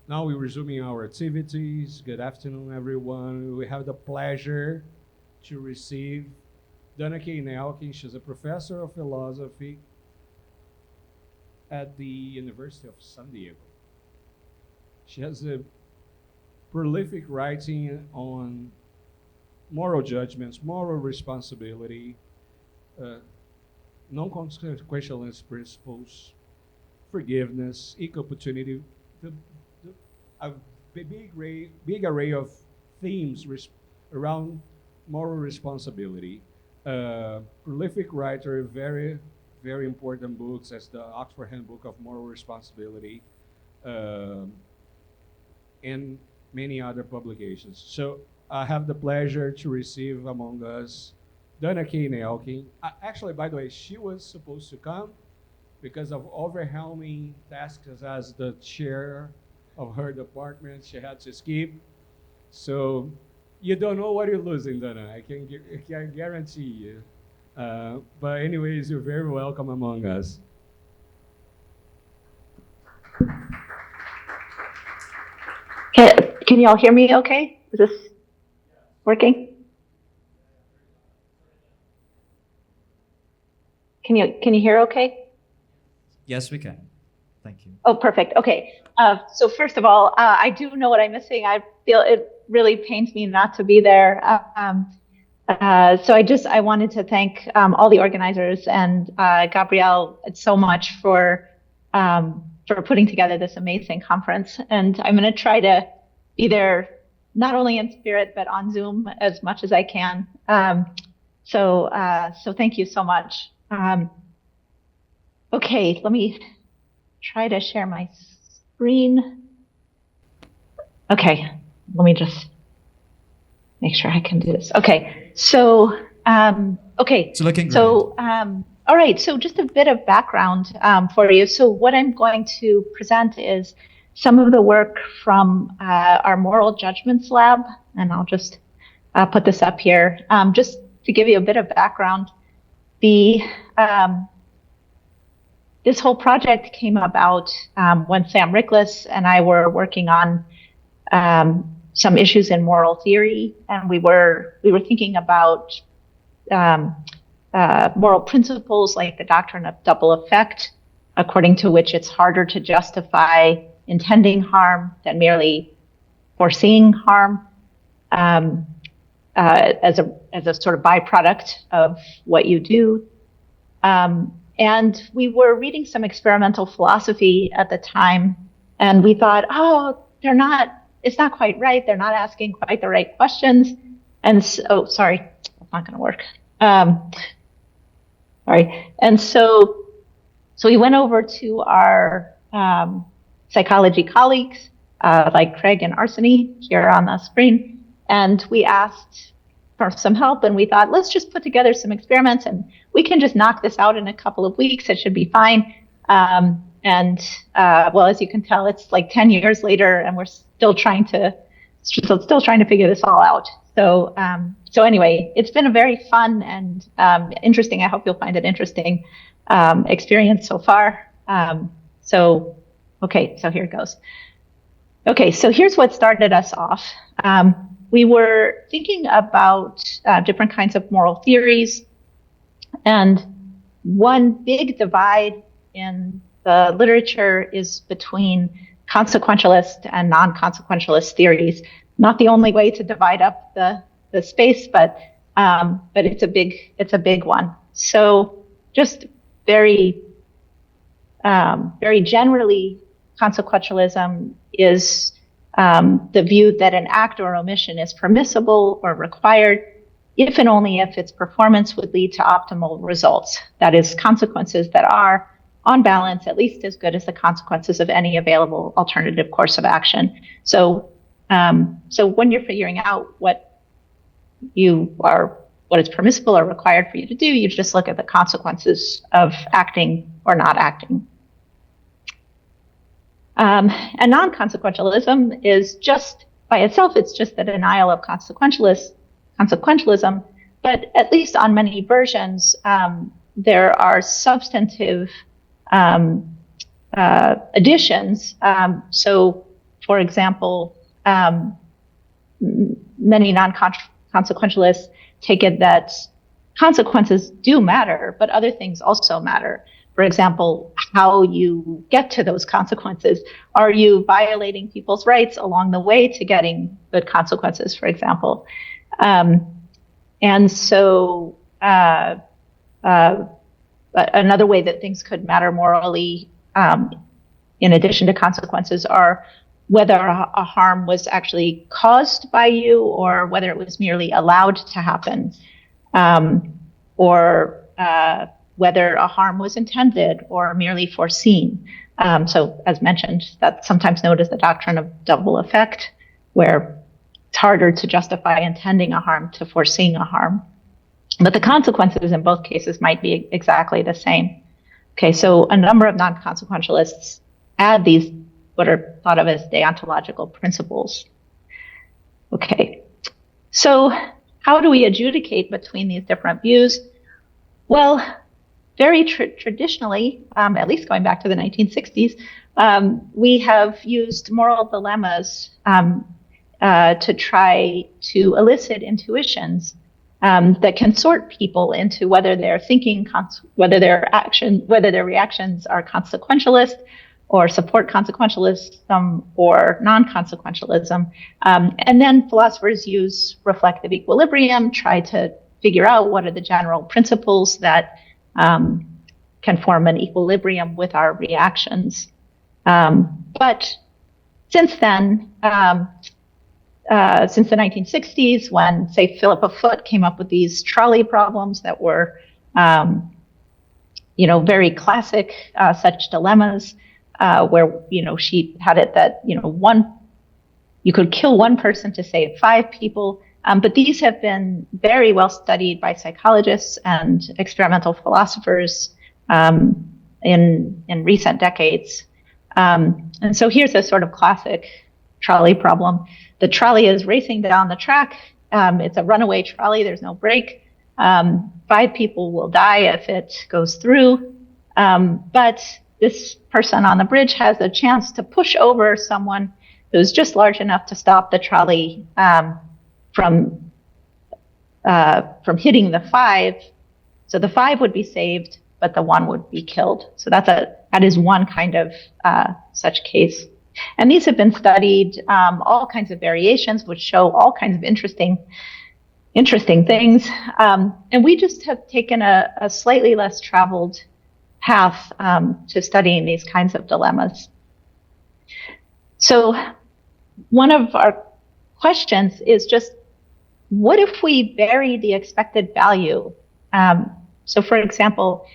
Now we're resuming our activities. Good afternoon, everyone. We have the pleasure to receive Dana K. Nelkin. She's a professor of philosophy at the University of San Diego. She has a prolific writing on moral judgments, moral responsibility, uh, non-consequentialist principles, forgiveness, equal opportunity, the, a big array of themes around moral responsibility. Prolific writer, very important books as the Oxford Handbook of Moral Responsibility, uh, and many other publications. So I have the pleasure to receive among us Dana K. Nelkin. Actually, by the way, she was supposed to come because of overwhelming tasks as the chair of her department. She had to skip. So you don't know what you're losing, Dana. I can guarantee you. But anyways, you're very welcome among us. Can you all hear me okay? Is this working? Can you hear okay? Yes, we can. Thank you. Oh, perfect. Okay. So first of all, I do know what I'm missing. I feel it really pains me not to be there. So I wanted to thank all the organizers and Gabrielle so much for putting together this amazing conference. And I'm going to try to be there not only in spirit but on Zoom as much as I can. So thank you so much. Okay, let me try to share my screen. Okay, let me just make sure I can do this. Okay, so okay, it's looking great. So all right, so just a bit of background for you. So what I'm going to present is some of the work from our moral judgments lab, and I'll just put this up here. Just to give you a bit of background, this whole project came about when Sam Rickless and I were working on some issues in moral theory, and we were thinking about moral principles like the doctrine of double effect, according to which it's harder to justify intending harm than merely foreseeing harm as a sort of byproduct of what you do. And we were reading some experimental philosophy at the time, and we thought, it's not quite right. They're not asking quite the right questions. And so, sorry, it's not going to work. Sorry. And so we went over to our psychology colleagues, like Craig and Arseny here on the screen, and we asked for some help, and we thought, let's just put together some experiments and we can just knock this out in a couple of weeks. It should be fine. Well, as you can tell, it's like 10 years later and we're still trying to figure this all out. So anyway, it's been a very fun and interesting, I hope you'll find it interesting, experience so far. Okay, so here it goes. Okay, so here's what started us off. We were thinking about different kinds of moral theories, and one big divide in the literature is between consequentialist and non-consequentialist theories. Not the only way to divide up the space, but it's a big one. So just very generally, consequentialism is the view that an act or omission is permissible or required if and only if its performance would lead to optimal results. That is, consequences that are, on balance, at least as good as the consequences of any available alternative course of action. So when you're figuring out what is permissible or required for you to do, you just look at the consequences of acting or not acting. And non-consequentialism is just, by itself, it's just the denial of consequentialism, but at least on many versions, there are substantive additions. So, for example, many non-consequentialists take it that consequences do matter, but other things also matter. For example, how you get to those consequences. Are you violating people's rights along the way to getting good consequences, for example? And so another way that things could matter morally, in addition to consequences, are whether a harm was actually caused by you or whether it was merely allowed to happen, or whether a harm was intended or merely foreseen. So as mentioned, that's sometimes known as the doctrine of double effect, where it's harder to justify intending a harm to foreseeing a harm. But the consequences in both cases might be exactly the same. Okay, so a number of non-consequentialists add these, what are thought of as deontological principles. Okay, so how do we adjudicate between these different views? Well, very traditionally, at least going back to the 1960s, we have used moral dilemmas to try to elicit intuitions that can sort people into whether they're thinking, whether their reactions are consequentialist or support consequentialism or non-consequentialism. And then philosophers use reflective equilibrium, try to figure out what are the general principles that can form an equilibrium with our reactions. But since then, since the 1960s, when, say, Philippa Foot came up with these trolley problems that were, very classic such dilemmas, where, she had it that, you could kill one person to save 5 people. But these have been very well studied by psychologists and experimental philosophers in recent decades. And so here's a sort of classic trolley problem. The trolley is racing down the track. It's a runaway trolley. There's no brake. 5 people will die if it goes through. But this person on the bridge has a chance to push over someone who's just large enough to stop the trolley from hitting the 5. So the 5 would be saved, but the 1 would be killed. So that is one kind of such case. And these have been studied, all kinds of variations, which show all kinds of interesting things. And we just have taken a slightly less traveled path to studying these kinds of dilemmas. So one of our questions is just, what if we vary the expected value? So for example,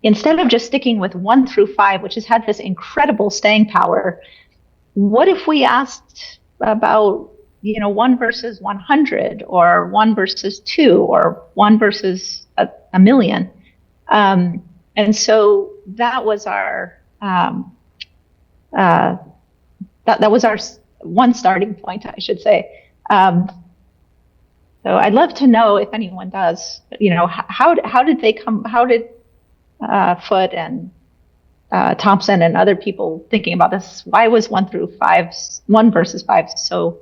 instead of just sticking with 1 through 5, which has had this incredible staying power, what if we asked about, 1 versus 100, or 1 versus 2, or 1 versus a million? And so that was our that was our one starting point, I should say. So I'd love to know if anyone does. How did they come? How did Foote and Thompson and other people thinking about this? Why was 1 versus 5 so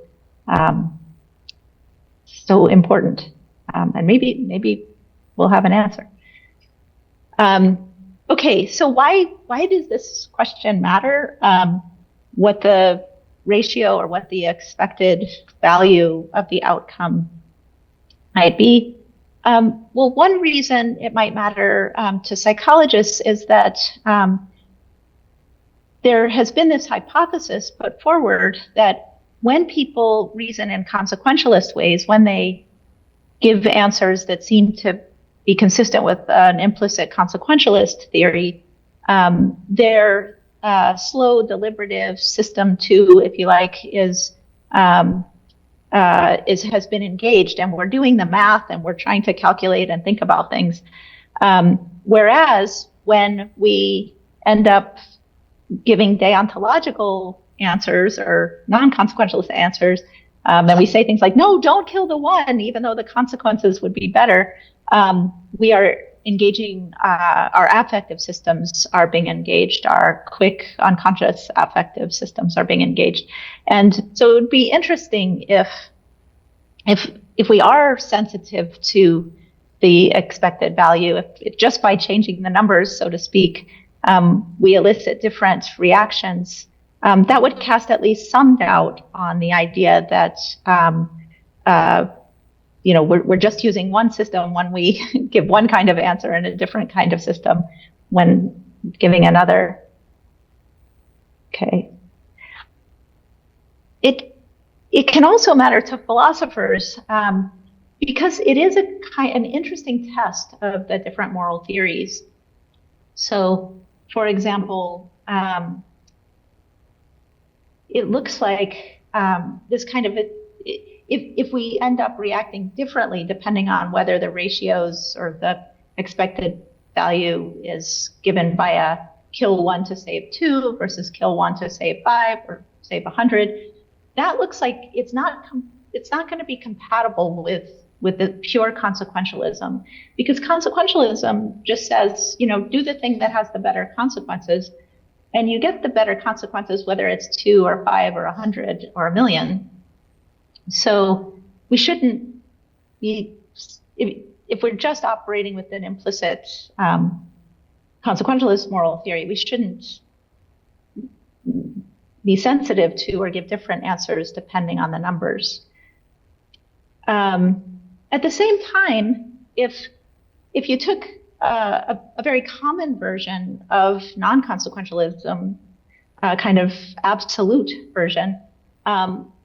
important? And maybe we'll have an answer. Okay, so why does this question matter? What the ratio or what the expected value of the outcome might be? Well, one reason it might matter to psychologists is that there has been this hypothesis put forward that when people reason in consequentialist ways, when they give answers that seem to be consistent with an implicit consequentialist theory, their slow deliberative system 2, if you like, has been engaged, and we're doing the math and we're trying to calculate and think about things. Whereas when we end up giving deontological answers or non-consequentialist answers, and we say things like, no, don't kill the 1, even though the consequences would be better, we are engaging, our affective systems are being engaged, our quick unconscious affective systems are being engaged. And so it would be interesting if we are sensitive to the expected value, if just by changing the numbers, so to speak, we elicit different reactions, that would cast at least some doubt on the idea that we're just using one system when we give one kind of answer and a different kind of system when giving another. Okay. It can also matter to philosophers because it is an interesting test of the different moral theories. So, for example, it looks like this kind of if we end up reacting differently depending on whether the ratios or the expected value is given by a kill 1 to save 2 versus kill 1 to save 5 or save 100, that looks like it's not going to be compatible with the pure consequentialism, because consequentialism just says, do the thing that has the better consequences, and you get the better consequences whether it's 2 or 5 or 100 or 1,000,000. So we shouldn't be, if we're just operating with an implicit consequentialist moral theory, we shouldn't be sensitive to or give different answers depending on the numbers. At the same time, if you took a very common version of non-consequentialism, kind of absolute version,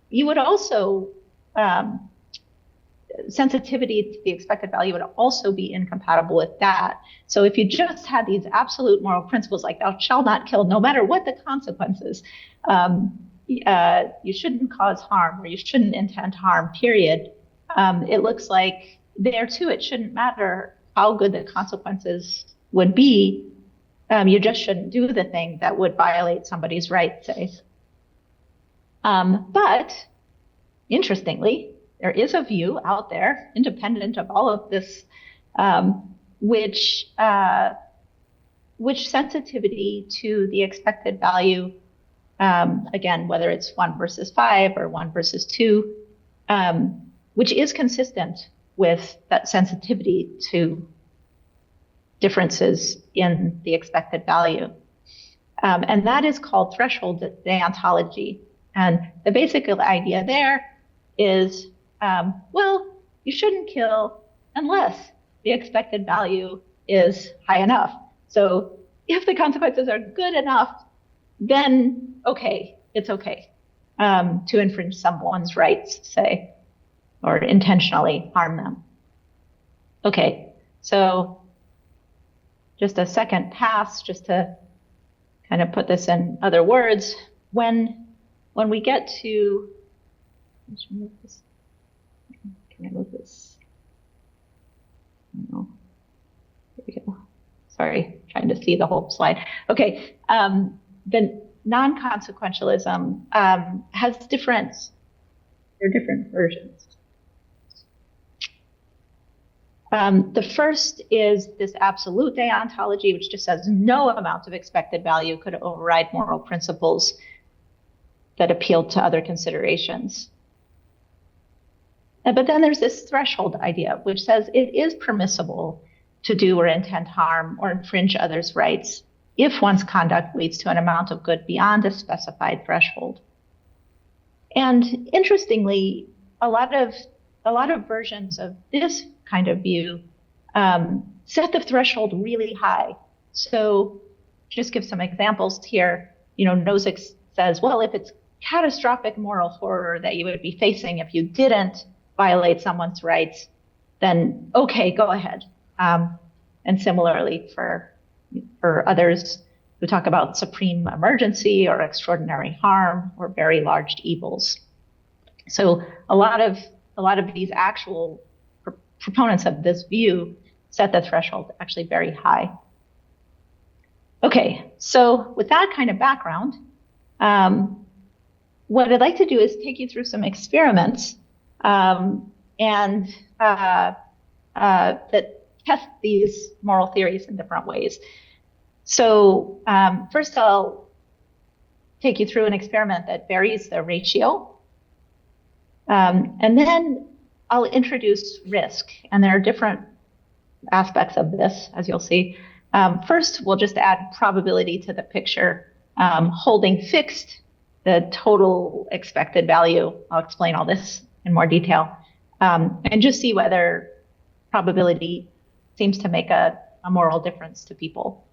you would also, sensitivity to the expected value would also be incompatible with that. So if you just had these absolute moral principles like thou shalt not kill no matter what the consequences, you shouldn't cause harm or you shouldn't intend harm, period. It looks like there too, it shouldn't matter how good the consequences would be. You just shouldn't do the thing that would violate somebody's rights, say. But interestingly, there is a view out there, independent of all of this, which sensitivity to the expected value, again, whether it's 1 versus 5 or 1 versus 2, which is consistent with that sensitivity to differences in the expected value. And that is called threshold deontology. And the basic idea there is, you shouldn't kill unless the expected value is high enough. So if the consequences are good enough, then it's okay to infringe someone's rights, say, or intentionally harm them. Okay, so just a second pass, just to kind of put this in other words. When we get to, can I move this? No. There we go. Sorry, trying to see the whole slide. Okay, the non-consequentialism has different versions. The first is this absolute deontology, which just says no amount of expected value could override moral principles that appeal to other considerations. But then there's this threshold idea, which says it is permissible to do or intend harm or infringe others' rights if one's conduct leads to an amount of good beyond a specified threshold. And interestingly, a lot of versions of this kind of view set the threshold really high. So just give some examples here. Nozick says, well, if it's catastrophic moral horror that you would be facing if you didn't violate someone's rights, then okay, go ahead. And similarly for others who talk about supreme emergency or extraordinary harm or very large evils. So a lot of these actual proponents of this view set the threshold actually very high. Okay, so with that kind of background, what I'd like to do is take you through some experiments that test these moral theories in different ways. So first I'll take you through an experiment that varies the ratio. And then I'll introduce risk. And there are different aspects of this, as you'll see. First, we'll just add probability to the picture, holding fixed the total expected value. I'll explain all this in more detail. And just see whether probability seems to make a moral difference to people.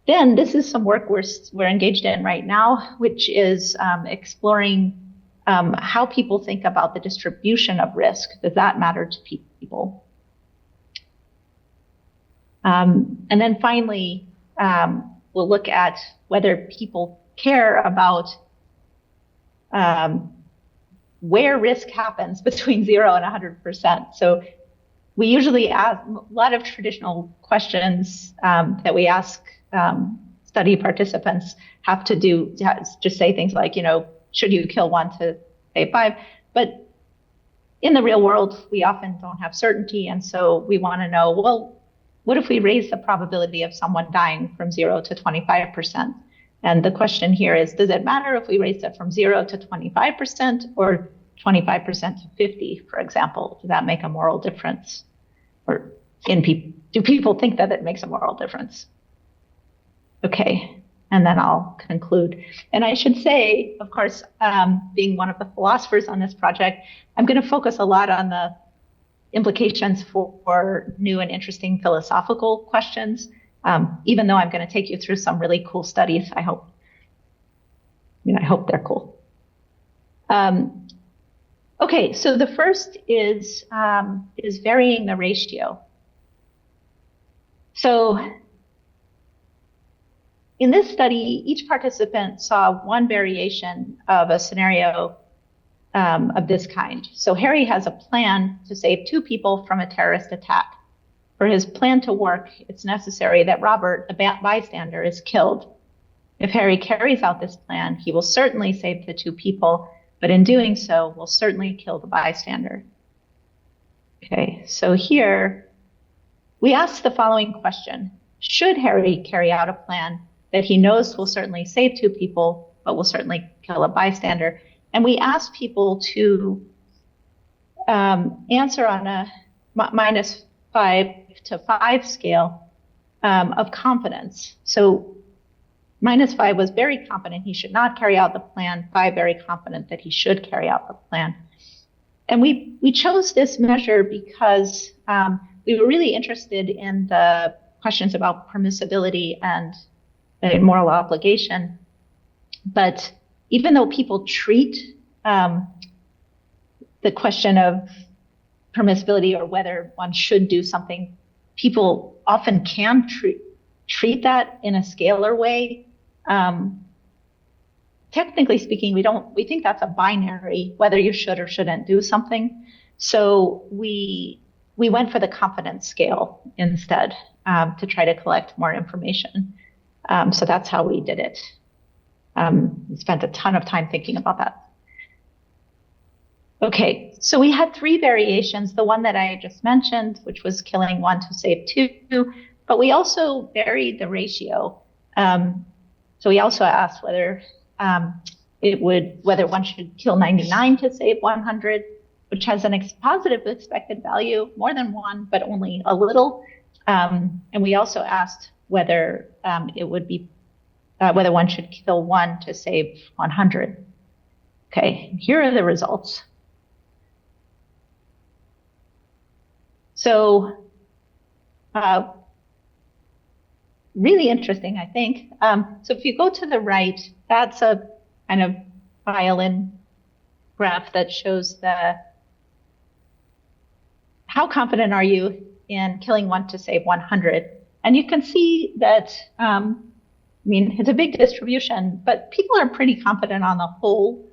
Then this is some work we're engaged in right now, which is exploring how people think about the distribution of risk. Does that matter to people? And then finally, we'll look at whether people care about where risk happens between 0 and 100%. So we usually ask a lot of traditional questions that we ask study participants have to do, just say things like, should you kill 1 to save 5? But in the real world, we often don't have certainty. And so we want to know, well, what if we raise the probability of someone dying from 0 to 25%? And the question here is, does it matter if we raise it from 0 to 25% or 25% to 50, for example? Does that make a moral difference? Or do people think that it makes a moral difference? Okay, and then I'll conclude. And I should say, of course, being one of the philosophers on this project, I'm going to focus a lot on the implications for new and interesting philosophical questions, even though I'm going to take you through some really cool studies. I hope they're cool. Okay, so the first is varying the ratio. So in this study, each participant saw one variation of a scenario of this kind. So Harry has a plan to save 2 people from a terrorist attack. For his plan to work, it's necessary that Robert, a bystander, is killed. If Harry carries out this plan, he will certainly save the 2 people, but in doing so, will certainly kill the bystander. Okay, so here we ask the following question. Should Harry carry out a plan that he knows will certainly save 2 people, but will certainly kill a bystander? And we ask people to answer on a -5 to 5 scale of confidence. So -5 was very confident he should not carry out the plan, 5 very confident that he should carry out the plan. And we chose this measure because we were really interested in the questions about permissibility and moral obligation. But even though people treat the question of permissibility or whether one should do something, people often can treat that in a scalar way. Technically speaking, we think that's a binary, whether you should or shouldn't do something. So we went for the confidence scale instead to try to collect more information. So that's how we did it. We spent a ton of time thinking about that. Okay, so we had 3 variations, the one that I just mentioned, which was killing 1 to save 2, but we also varied the ratio. So we also asked whether whether one should kill 99 to save 100, which has an positive expected value, more than 1, but only a little. And we also asked whether whether one should kill 1 to save 100. Okay, here are the results. So really interesting, I think. So if you go to the right, that's a kind of violin graph that shows how confident are you in killing 1 to save 100. And you can see that, it's a big distribution, but people are pretty confident on the whole,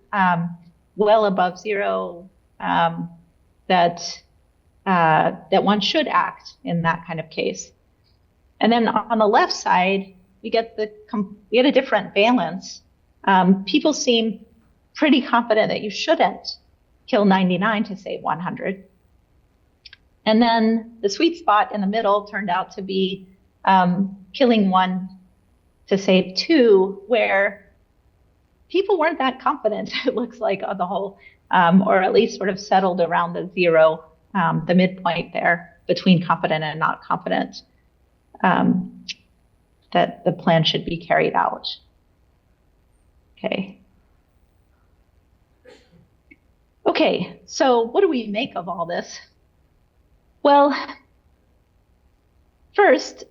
well above 0, that one should act in that kind of case. And then on the left side, we get a different valence. People seem pretty confident that you shouldn't kill 99 to save 100. And then the sweet spot in the middle turned out to be killing one to save two, where people weren't that confident, it looks like, on the whole, or at least sort of settled around the zero, the midpoint there between confident and not confident, that the plan should be carried out. Okay, so what do we make of all this? Well, first,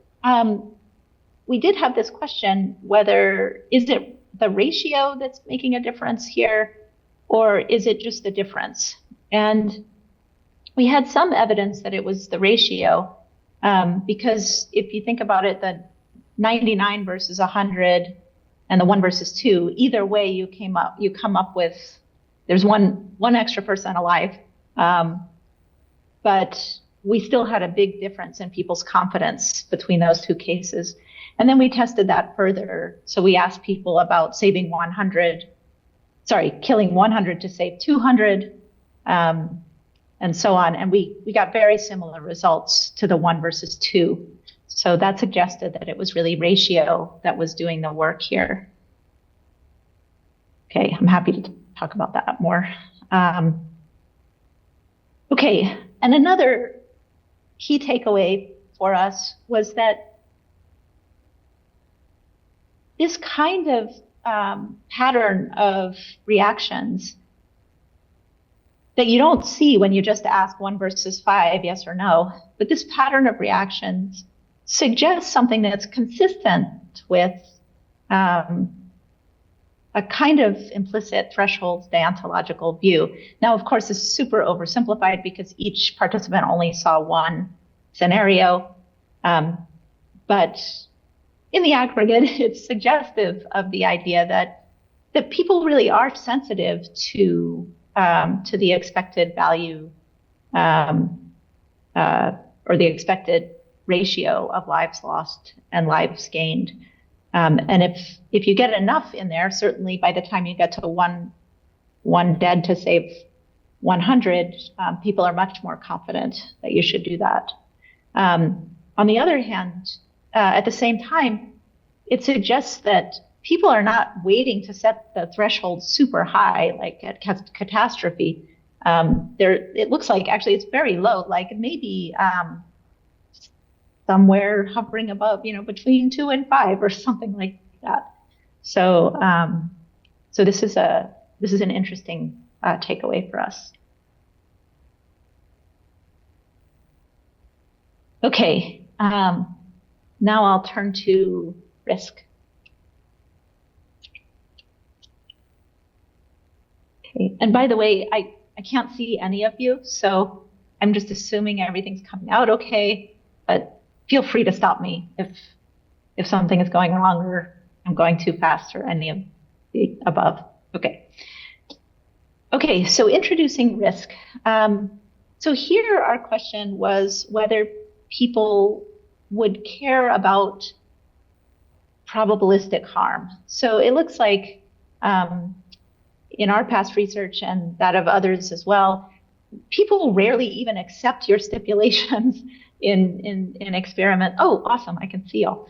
we did have this question, whether is it the ratio that's making a difference here, or is it just the difference? And we had some evidence that it was the ratio, because if you think about it, the 99 versus 100 and the 1 versus 2, either way you come up with, there's one extra person alive, but we still had a big difference in people's confidence between those two cases. And then we tested that further. So we asked people about killing 100 to save 200, and so on. And we got very similar results to the 1 versus 2. So that suggested that it was really ratio that was doing the work here. Okay, I'm happy to talk about that more. Okay, and another key takeaway for us was that this kind of pattern of reactions that you don't see when you just ask 1 versus 5, yes or no, but this pattern of reactions suggests something that's consistent with a kind of implicit threshold deontological view. Now, of course, this is super oversimplified because each participant only saw one scenario, but in the aggregate, it's suggestive of the idea that people really are sensitive to the expected value or the expected ratio of lives lost and lives gained. And if you get enough in there, certainly by the time you get to one dead to save 100, people are much more confident that you should do that. On the other hand, at the same time, it suggests that people are not waiting to set the threshold super high, like at catastrophe. It looks like actually it's very low, like maybe somewhere hovering above, between 2 and 5 or something like that. So, so this is an interesting takeaway for us. Okay, now I'll turn to risk. Okay, and by the way, I can't see any of you, so I'm just assuming everything's coming out okay, but feel free to stop me if something is going wrong or I'm going too fast or any of the above. Okay, so introducing risk. So here our question was whether people would care about probabilistic harm. So it looks like in our past research and that of others as well, people rarely even accept your stipulations in experiment. Oh, awesome! I can see all.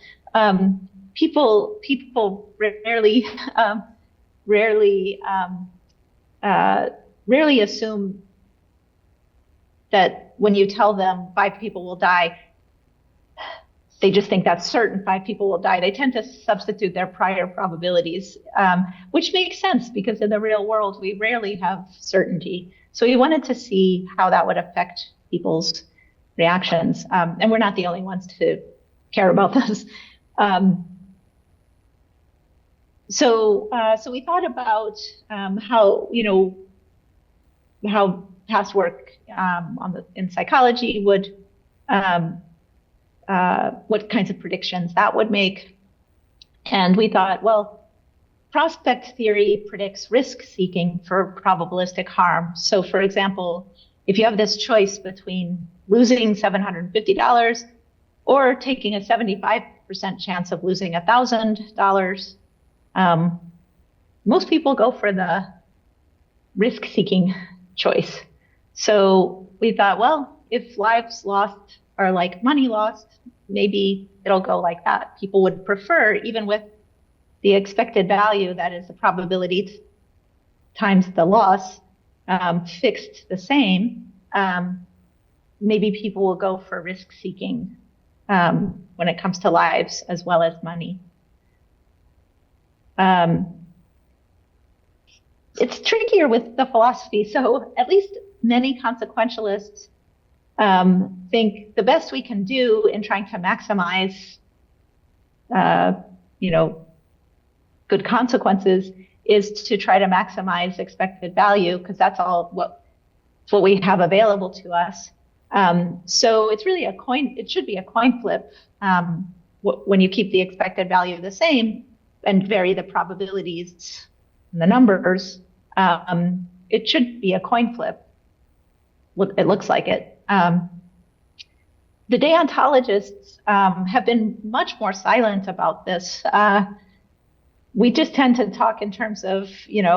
People rarely assume that when you tell them 5 people will die, they just think that's certain 5 people will die. They tend to substitute their prior probabilities, which makes sense because in the real world we rarely have certainty. So we wanted to see how that would affect people's reactions, and we're not the only ones to care about this. So we thought about how past work in psychology would what kinds of predictions that would make, and we thought, well, prospect theory predicts risk seeking for probabilistic harm. So, for example, if you have this choice between losing $750 or taking a 75% chance of losing $1,000, most people go for the risk-seeking choice. So we thought, well, if lives lost are like money lost, maybe it'll go like that. People would prefer, even with the expected value, that is the probability times the loss, fixed the same, maybe people will go for risk seeking when it comes to lives as well as money. It's trickier with the philosophy. So at least many consequentialists think the best we can do in trying to maximize, good consequences is to try to maximize expected value, because that's all what we have available to us. So it's really it should be a coin flip when you keep the expected value the same and vary the probabilities and the numbers. It should be a coin flip. It looks like it. The deontologists have been much more silent about this. We just tend to talk in terms of, you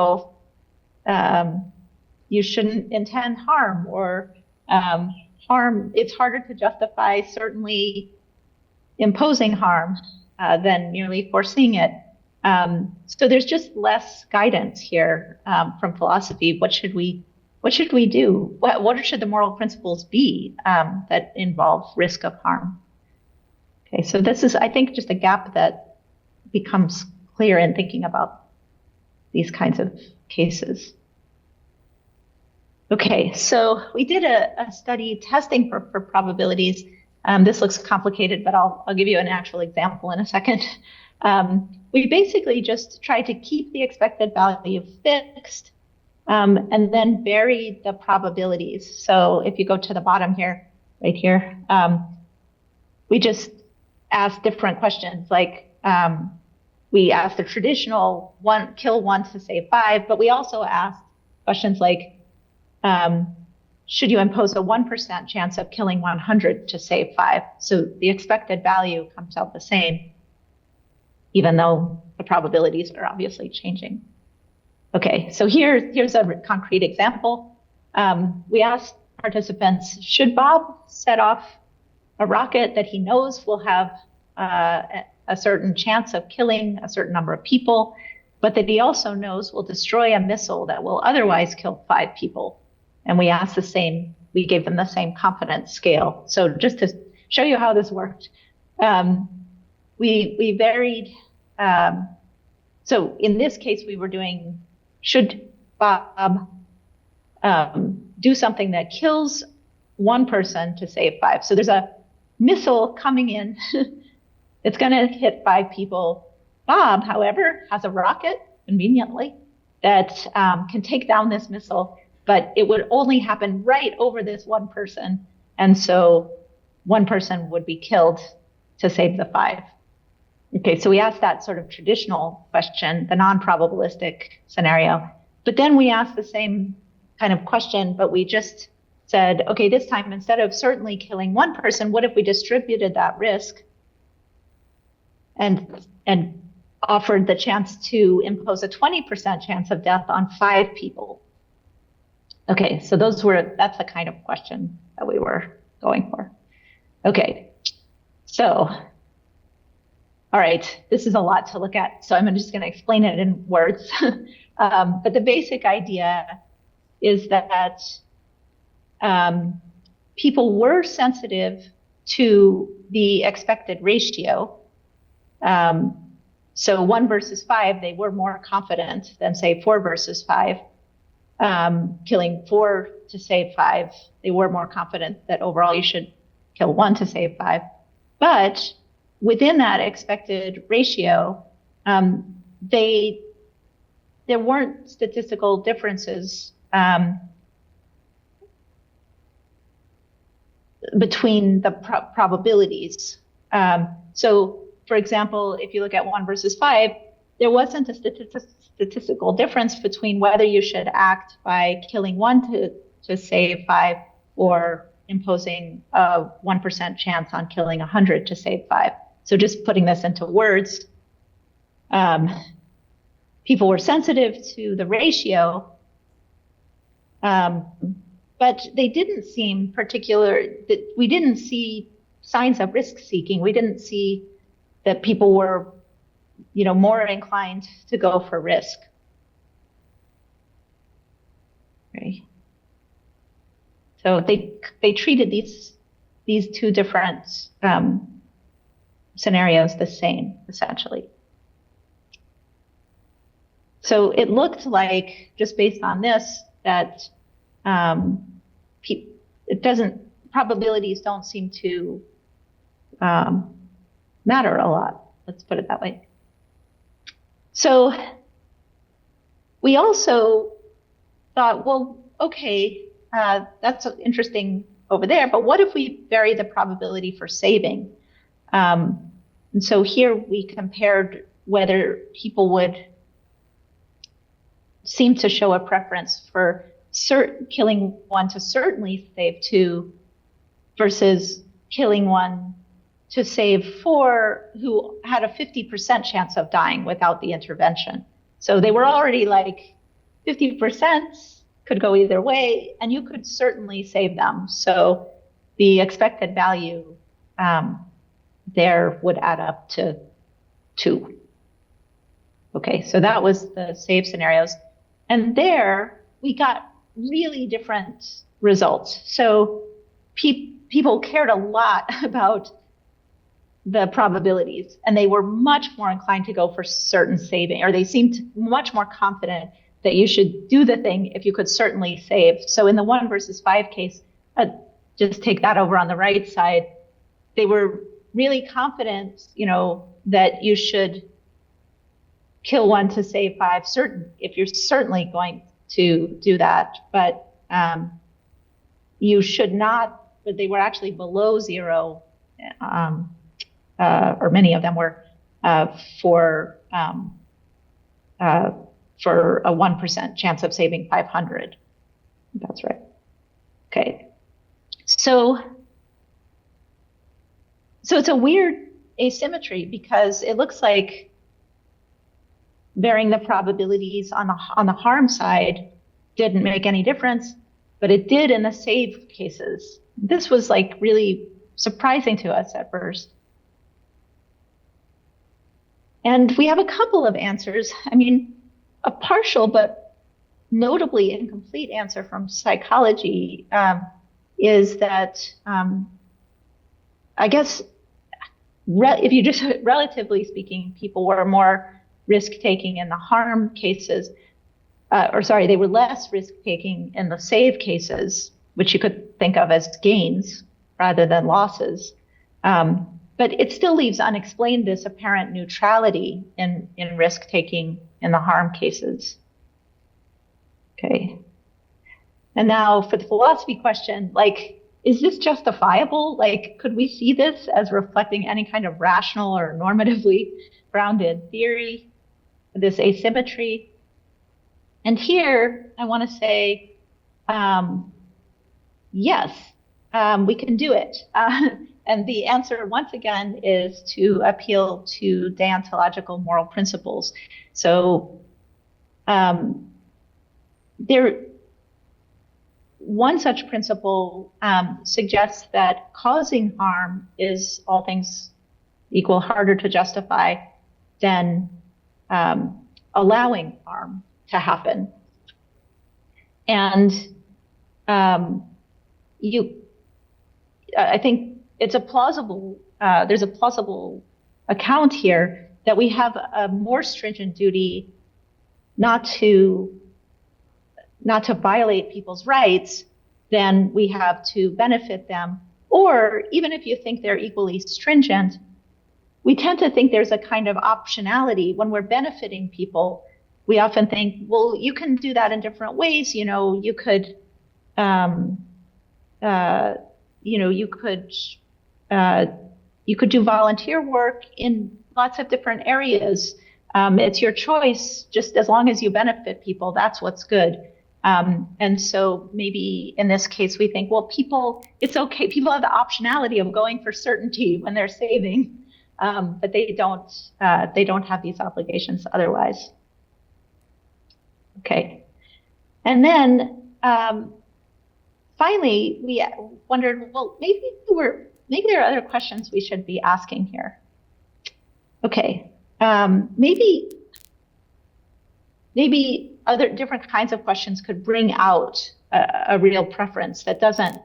shouldn't intend harm, or harm. It's harder to justify certainly imposing harm than merely foreseeing it. So there's just less guidance here from philosophy. What should we do? What should the moral principles be that involve risk of harm? Okay, so this is, I think, just a gap that becomes clear in thinking about these kinds of cases. Okay, so we did a study testing for probabilities. This looks complicated, but I'll give you an actual example in a second. We basically just tried to keep the expected value fixed and then vary the probabilities. So if you go to the bottom here, right here, we just asked different questions, like we asked the traditional kill 1 to save 5, but we also asked questions like, should you impose a 1% chance of killing 100 to save 5? So the expected value comes out the same, even though the probabilities are obviously changing. Okay, so here's a concrete example. We asked participants, should Bob set off a rocket that he knows will have a certain chance of killing a certain number of people, but that he also knows will destroy a missile that will otherwise kill 5 people? And we asked we gave them the same confidence scale. So just to show you how this worked, we varied. So in this case, we were doing, should Bob do something that kills 1 person to save 5? So there's a missile coming in. It's going to hit 5 people. Bob, however, has a rocket, conveniently, that can take down this missile, but it would only happen right over this 1 person. And so 1 person would be killed to save the 5. Okay, so we asked that sort of traditional question, the non-probabilistic scenario. But then we asked the same kind of question, but we just said, okay, this time, instead of certainly killing 1 person, what if we distributed that risk and offered the chance to impose a 20% chance of death on 5 people? Okay, so that's the kind of question that we were going for. Okay, so, all right, this is a lot to look at, so I'm just going to explain it in words. But the basic idea is that people were sensitive to the expected ratio. So 1 versus 5, they were more confident than, say, 4 versus 5. Killing 4 to save 5, they were more confident that overall you should kill 1 to save 5. But within that expected ratio, there weren't statistical differences between the probabilities. So, for example, if you look at 1 versus 5, there wasn't a statistical difference between whether you should act by killing 1 to save 5 or imposing a 1% chance on killing 100 to save 5. So just putting this into words, people were sensitive to the ratio, but but they didn't seem we didn't see signs of risk seeking. We didn't see that people were, more inclined to go for risk. Okay. So they treated these two different scenarios the same, essentially. So it looked like, just based on this, that probabilities don't seem to matter a lot. Let's put it that way. So we also thought, well, okay, that's interesting over there, but what if we vary the probability for saving? And so here we compared whether people would seem to show a preference for killing one to certainly save two versus killing one to save four who had a 50% chance of dying without the intervention. So they were already like 50% could go either way, and you could certainly save them. So the expected value there would add up to 2. Okay, so that was the save scenarios. And there we got really different results. So people cared a lot about the probabilities, and they were much more inclined to go for certain saving, or they seemed much more confident that you should do the thing if you could certainly save. So in the 1 versus 5 case, just take that over on the right side, they were really confident, that you should kill one to save 5 if you're certainly going to do that, but you should not, but they were actually below 0, or many of them were, for a 1% chance of saving 500. That's right. Okay. So it's a weird asymmetry, because it looks like varying the probabilities on the harm side didn't make any difference, but it did in the save cases. This was like really surprising to us at first. And we have a couple of answers. I mean, a partial but notably incomplete answer from psychology is that, I guess, if you just, relatively speaking, people were more risk-taking in the harm cases, they were less risk-taking in the save cases, which you could think of as gains rather than losses. But it still leaves unexplained this apparent neutrality in risk-taking in the harm cases. Okay. And now for the philosophy question, is this justifiable? Could we see this as reflecting any kind of rational or normatively grounded theory, this asymmetry? And here I want to say, yes, we can do it. And the answer, once again, is to appeal to deontological moral principles. So one such principle suggests that causing harm is, all things equal, harder to justify than allowing harm to happen. And I think it's there's a plausible account here that we have a more stringent duty not to violate people's rights than we have to benefit them. Or even if you think they're equally stringent, we tend to think there's a kind of optionality. When we're benefiting people, we often think, well, you can do that in different ways. You could, you could do volunteer work in lots of different areas. It's your choice, just as long as you benefit people, that's what's good. And so maybe in this case, we think, well, it's okay. People have the optionality of going for certainty when they're saving, but they don't have these obligations otherwise. Okay. And then finally, we wondered, well, maybe there are other questions we should be asking here. Okay, maybe other different kinds of questions could bring out a real preference that doesn't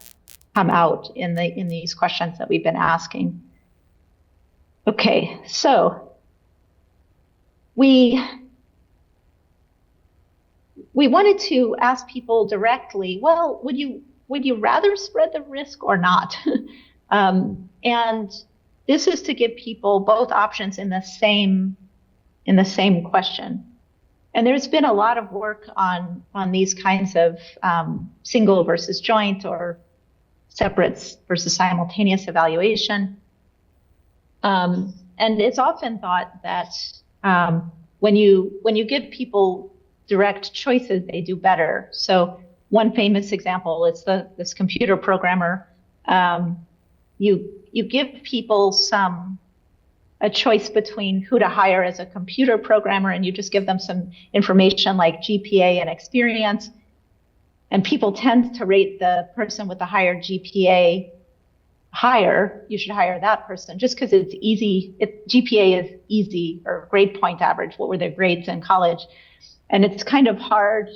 come out in these questions that we've been asking. Okay, so we wanted to ask people directly, well, would you rather spread the risk or not? And this is to give people both options in the same question. And there's been a lot of work on these kinds of single versus joint or separate versus simultaneous evaluation. And it's often thought that when you give people direct choices, they do better. So one famous example is this computer programmer. You give people a choice between who to hire as a computer programmer, and you just give them some information like GPA and experience. And people tend to rate the person with the higher GPA higher. You should hire that person just because it's easy. GPA is easy, or grade point average. What were their grades in college? And it's kind of hard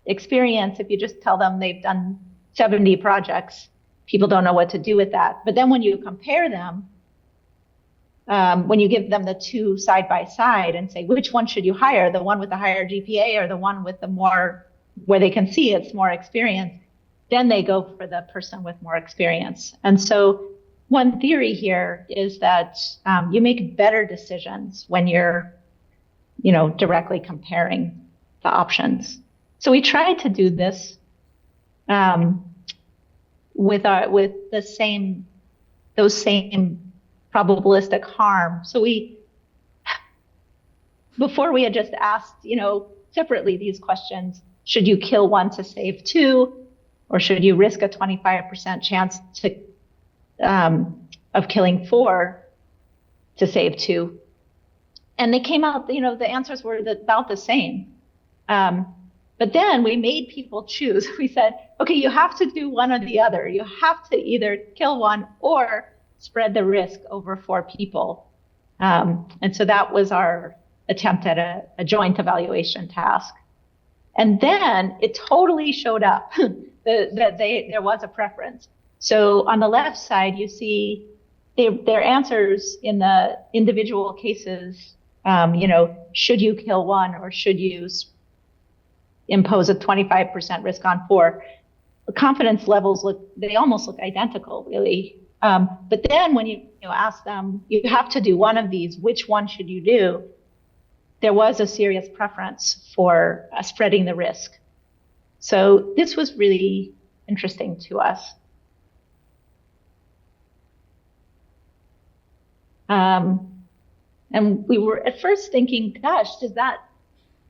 experience if you just tell them they've done 70 projects. People don't know what to do with that. But then when you compare them, when you give them the two side by side and say, which one should you hire, the one with the higher GPA or the one with the more, where they can see it's more experience, then they go for the person with more experience. And so one theory here is that you make better decisions when you're, directly comparing the options. So we tried to do this with those same probabilistic harm. So before we had just asked, separately these questions: should you kill one to save two, or should you risk a 25% chance of killing four to save two? And they came out, the answers were about the same. But then we made people choose. We said, okay, you have to do one or the other. You have to either kill one or spread the risk over four people. And so that was our attempt at a joint evaluation task. And then it totally showed up that there was a preference. So on the left side, you see their answers in the individual cases. Should you kill one or should you impose a 25% risk on four? The confidence levels they almost look identical, really. But then when you ask them, you have to do one of these, which one should you do? There was a serious preference for spreading the risk. So this was really interesting to us. And we were at first thinking, gosh, does that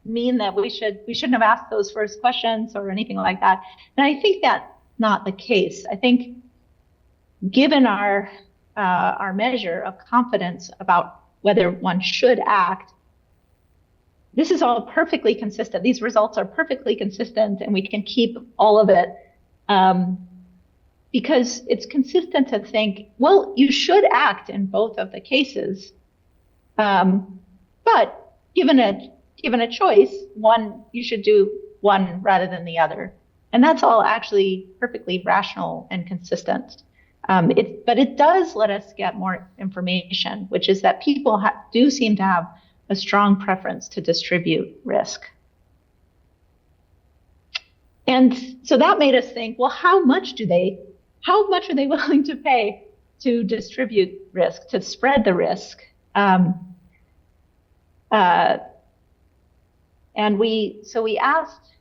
mean that we shouldn't have asked those first questions or anything like that? And I think that's not the case. I think given our measure of confidence about whether one should act, this is all perfectly consistent. These results are perfectly consistent, and we can keep all of it because it's consistent to think, well, you should act in both of the cases. But given a choice, you should do one rather than the other. And that's all actually perfectly rational and consistent. But it does let us get more information, which is that people do seem to have a strong preference to distribute risk. And so that made us think, well, how much are they willing to pay to distribute risk, to spread the risk? And we asked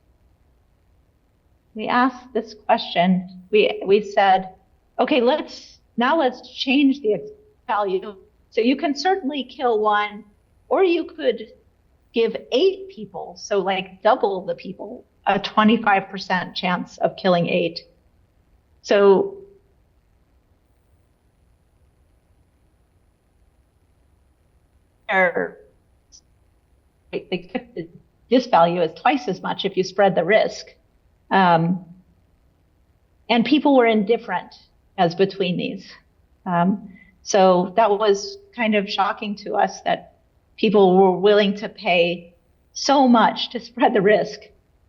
this question. We said, okay, let's change the value. So you can certainly kill one, or you could give 8 people, so like double the people, a 25% chance of killing 8. So this value is twice as much if you spread the risk. And people were indifferent as between these. So that was kind of shocking to us that people were willing to pay so much to spread the risk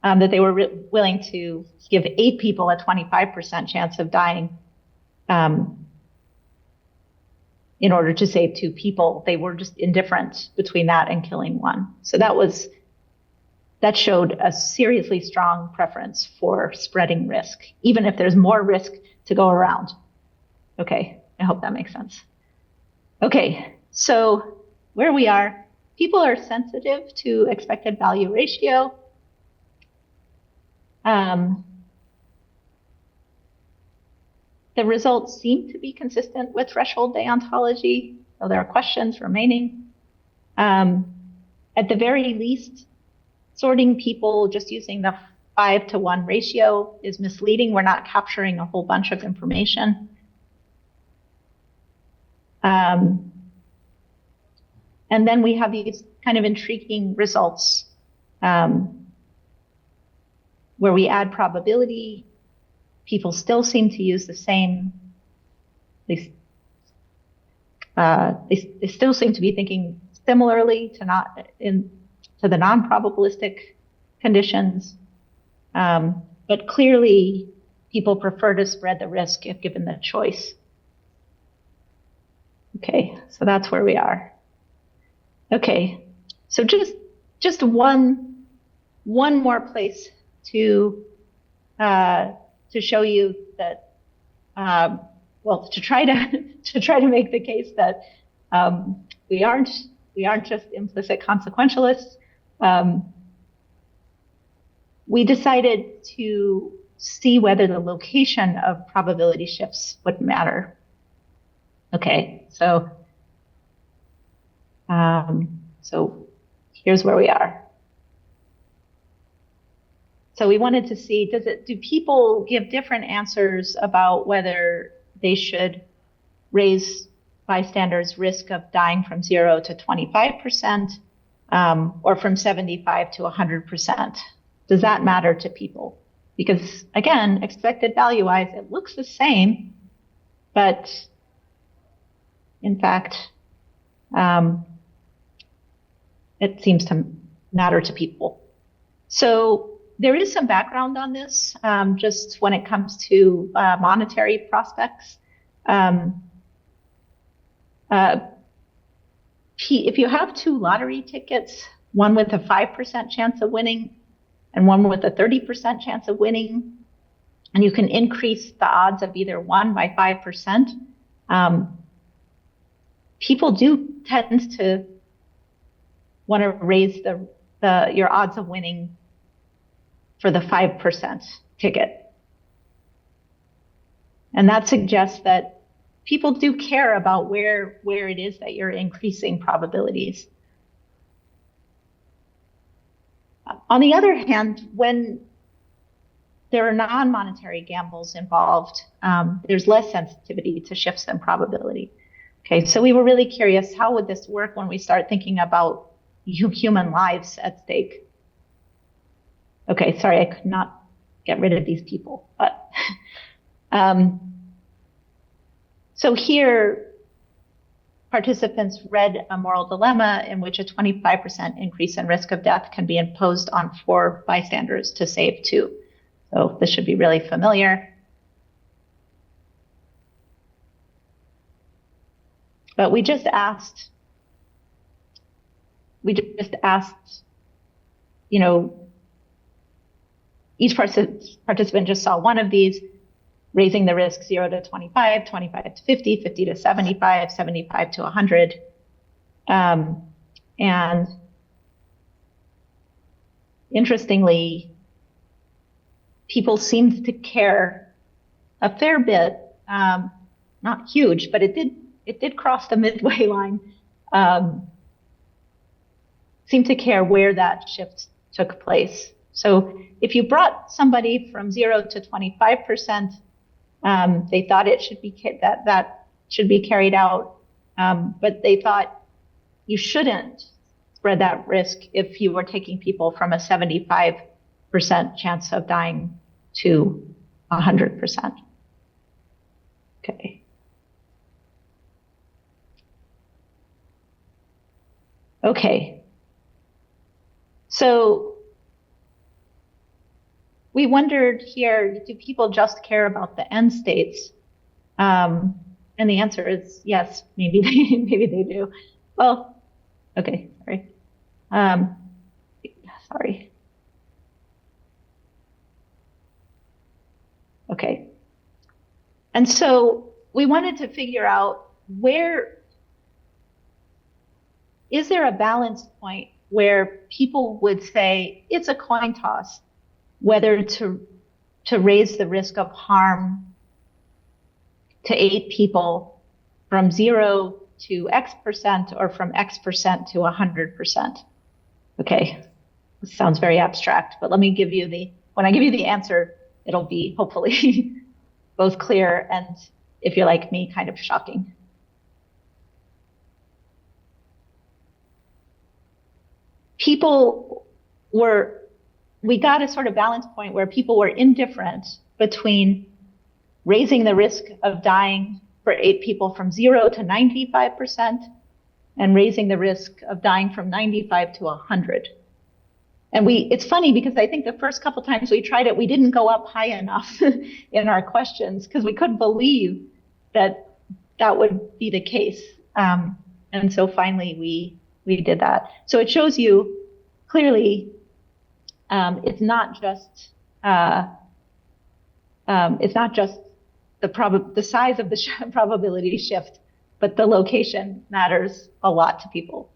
that they were willing to give 8 people a 25% chance of dying in order to save 2 people. They were just indifferent between that and killing 1. So that showed a seriously strong preference for spreading risk, even if there's more risk to go around. Okay, I hope that makes sense. Okay, so where we are, people are sensitive to expected value ratio. The results seem to be consistent with threshold deontology, so there are questions remaining. At the very least, sorting people just using the 5-to-1 ratio is misleading. We're not capturing a whole bunch of information. And then we have these kind of intriguing results where we add probability. People still seem to use the same, they still seem to be thinking similarly to the non-probabilistic conditions. But clearly, people prefer to spread the risk if given the choice. Okay, so that's where we are. Okay, so just one more place to show you that, to try to make the case that we aren't just implicit consequentialists. We decided to see whether the location of probability shifts would matter. Okay, so here's where we are. So we wanted to see, do people give different answers about whether they should raise bystanders' risk of dying from 0 to 25%, or from 75 to 100%? Does that matter to people? Because again, expected value-wise, it looks the same, but in fact, it seems to matter to people. So there is some background on this, just when it comes to monetary prospects. If you have 2 lottery tickets, one with a 5% chance of winning and one with a 30% chance of winning, and you can increase the odds of either one by 5%, people do tend to want to raise your odds of winning for the 5% ticket. And that suggests that people do care about where it is that you're increasing probabilities. On the other hand, when there are non-monetary gambles involved, there's less sensitivity to shifts in probability. Okay, so we were really curious, how would this work when we start thinking about human lives at stake? Okay, sorry, I could not get rid of these people, but so here, participants read a moral dilemma in which a 25% increase in risk of death can be imposed on 4 bystanders to save 2. So this should be really familiar. But we just asked, each participant just saw one of these, raising the risk 0 to 25, 25 to 50, 50 to 75, 75 to 100. And interestingly, people seemed to care a fair bit, not huge, but it did cross the midway line, seemed to care where that shift took place. So if you brought somebody from 0 to 25%, they thought it should be that should be carried out, but they thought you shouldn't spread that risk if you were taking people from a 75% chance of dying to 100%. Okay. Okay. So we wondered here, do people just care about the end states? And the answer is yes, maybe they do. Well, okay, sorry. Sorry. Okay. And so we wanted to figure out is there a balance point where people would say it's a coin toss whether to raise the risk of harm to 8 people from 0 to X% or from X% to 100%. Okay, this sounds very abstract, but let me give you when I give you the answer, it'll be hopefully both clear and, if you're like me, kind of shocking. We got a sort of balance point where people were indifferent between raising the risk of dying for 8 people from 0 to 95% and raising the risk of dying from 95 to 100. And it's funny because I think the first couple times we tried it, we didn't go up high enough in our questions because we couldn't believe that would be the case. And so finally we did that. So it shows you clearly it's not just the size of the probability shift, but the location matters a lot to people.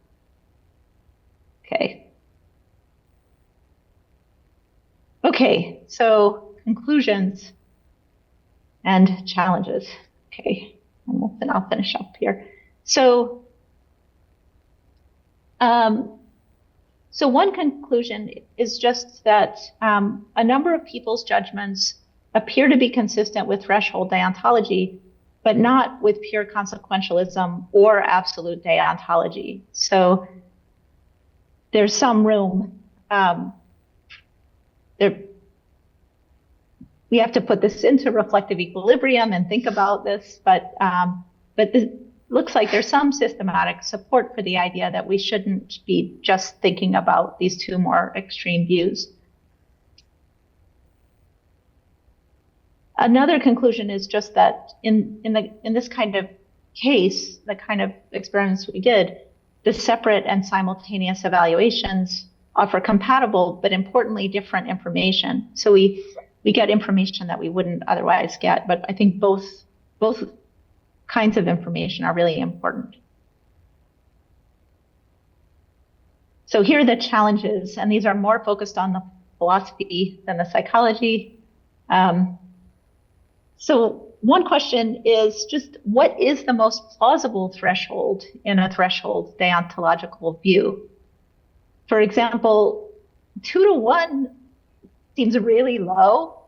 Okay, so conclusions and challenges. Okay, and then I'll finish up here. So one conclusion is just that a number of people's judgments appear to be consistent with threshold deontology, but not with pure consequentialism or absolute deontology. So there's some room. We have to put this into reflective equilibrium and think about this, but this looks like there's some systematic support for the idea that we shouldn't be just thinking about these two more extreme views. Another conclusion is just that in this kind of case, the kind of experiments we did, the separate and simultaneous evaluations offer compatible but importantly different information. So we get information that we wouldn't otherwise get, but I think both kinds of information are really important. So here are the challenges, and these are more focused on the philosophy than the psychology. So one question is just, what is the most plausible threshold in a threshold deontological view? For example, 2 to 1 seems really low.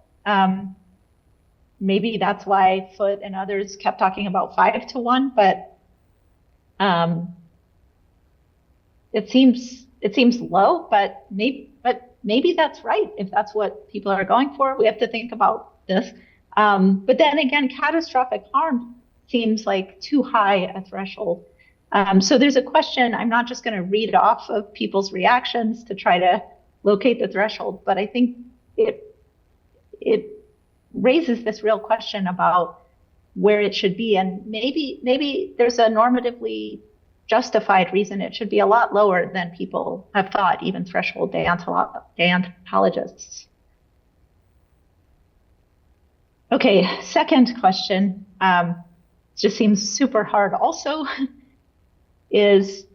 Maybe that's why Foote and others kept talking about 5 to 1, but it seems low, but maybe that's right. If that's what people are going for, we have to think about this. But then again, catastrophic harm seems like too high a threshold. So there's a question. I'm not just going to read off of people's reactions to try to locate the threshold, but I think it raises this real question about where it should be. And maybe there's a normatively justified reason it should be a lot lower than people have thought, even threshold deontologists. Okay, second question, just seems super hard also, is,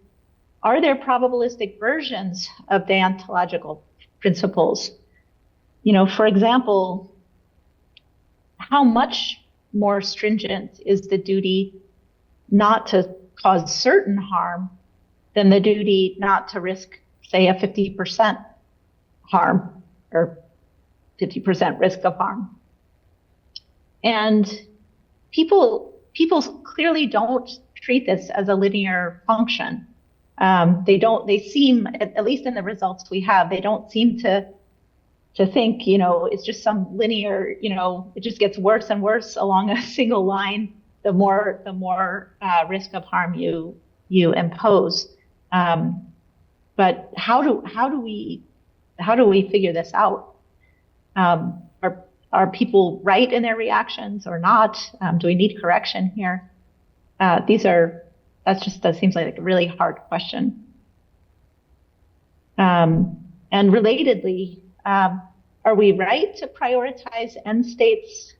are there probabilistic versions of deontological principles? For example, how much more stringent is the duty not to cause certain harm than the duty not to risk, say, a 50% harm or 50% risk of harm? And people clearly don't treat this as a linear function. They seem, at least in the results we have, they don't seem to to think, you know, it's just some linear, you know, it just gets worse and worse along a single line. The more risk of harm you impose. But how do we figure this out? Are people right in their reactions or not? Do we need correction here? That seems like a really hard question. And relatedly, are we right to prioritize end states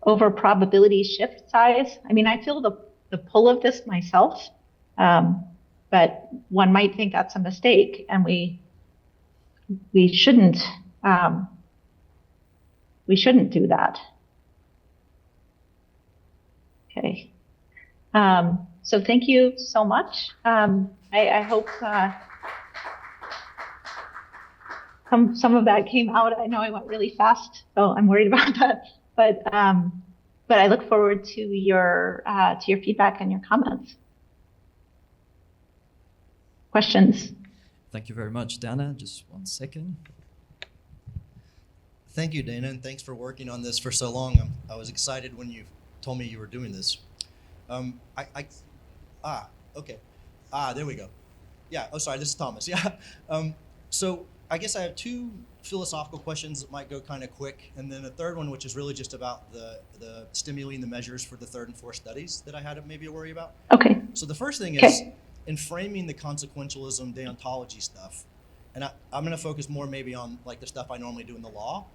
over probability shift size? I mean, I feel the pull of this myself, but one might think that's a mistake, and we shouldn't do that. Okay. So thank you so much. I hope some of that came out. I know I went really fast, so I'm worried about that. But I look forward to your feedback and your comments. Questions? Thank you very much, Dana. Just 1 second. Thank you, Dana, and thanks for working on this for so long. I was excited when you told me you were doing this. Okay. There we go. Yeah, oh, sorry, this is Thomas. Yeah. So I guess I have 2 philosophical questions that might go kind of quick, and then a third one, which is really just about the stimuli and the measures for the 3rd and 4th studies that I had maybe a worry about. Okay. So the first thing is, in framing the consequentialism deontology stuff, and I'm going to focus more maybe on like the stuff I normally do in the law,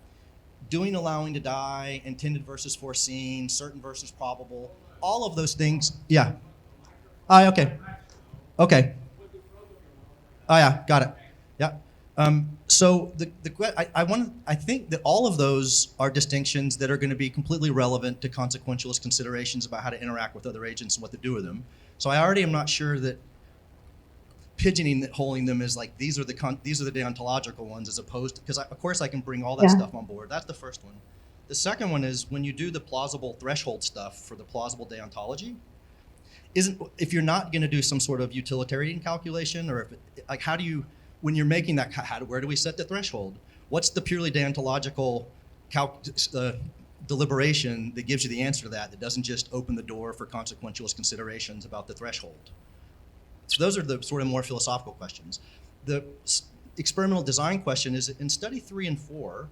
doing allowing to die, intended versus foreseen, certain versus probable, all of those things. Yeah. Okay. Okay. Oh yeah, got it. Yeah. So I think that all of those are distinctions that are going to be completely relevant to consequentialist considerations about how to interact with other agents and what to do with them. So I already am not sure that pigeonholing them as like these are the deontological ones, as opposed to, because of course I can bring all that stuff on board. That's the first one. The second one is when you do the plausible threshold stuff for the plausible deontology, if you're not going to do some sort of utilitarian calculation, or how do you, when you're making that, where do we set the threshold? What's the purely deontological deliberation that gives you the answer to that doesn't just open the door for consequentialist considerations about the threshold? So those are the sort of more philosophical questions. The experimental design question is, in study 3 and 4,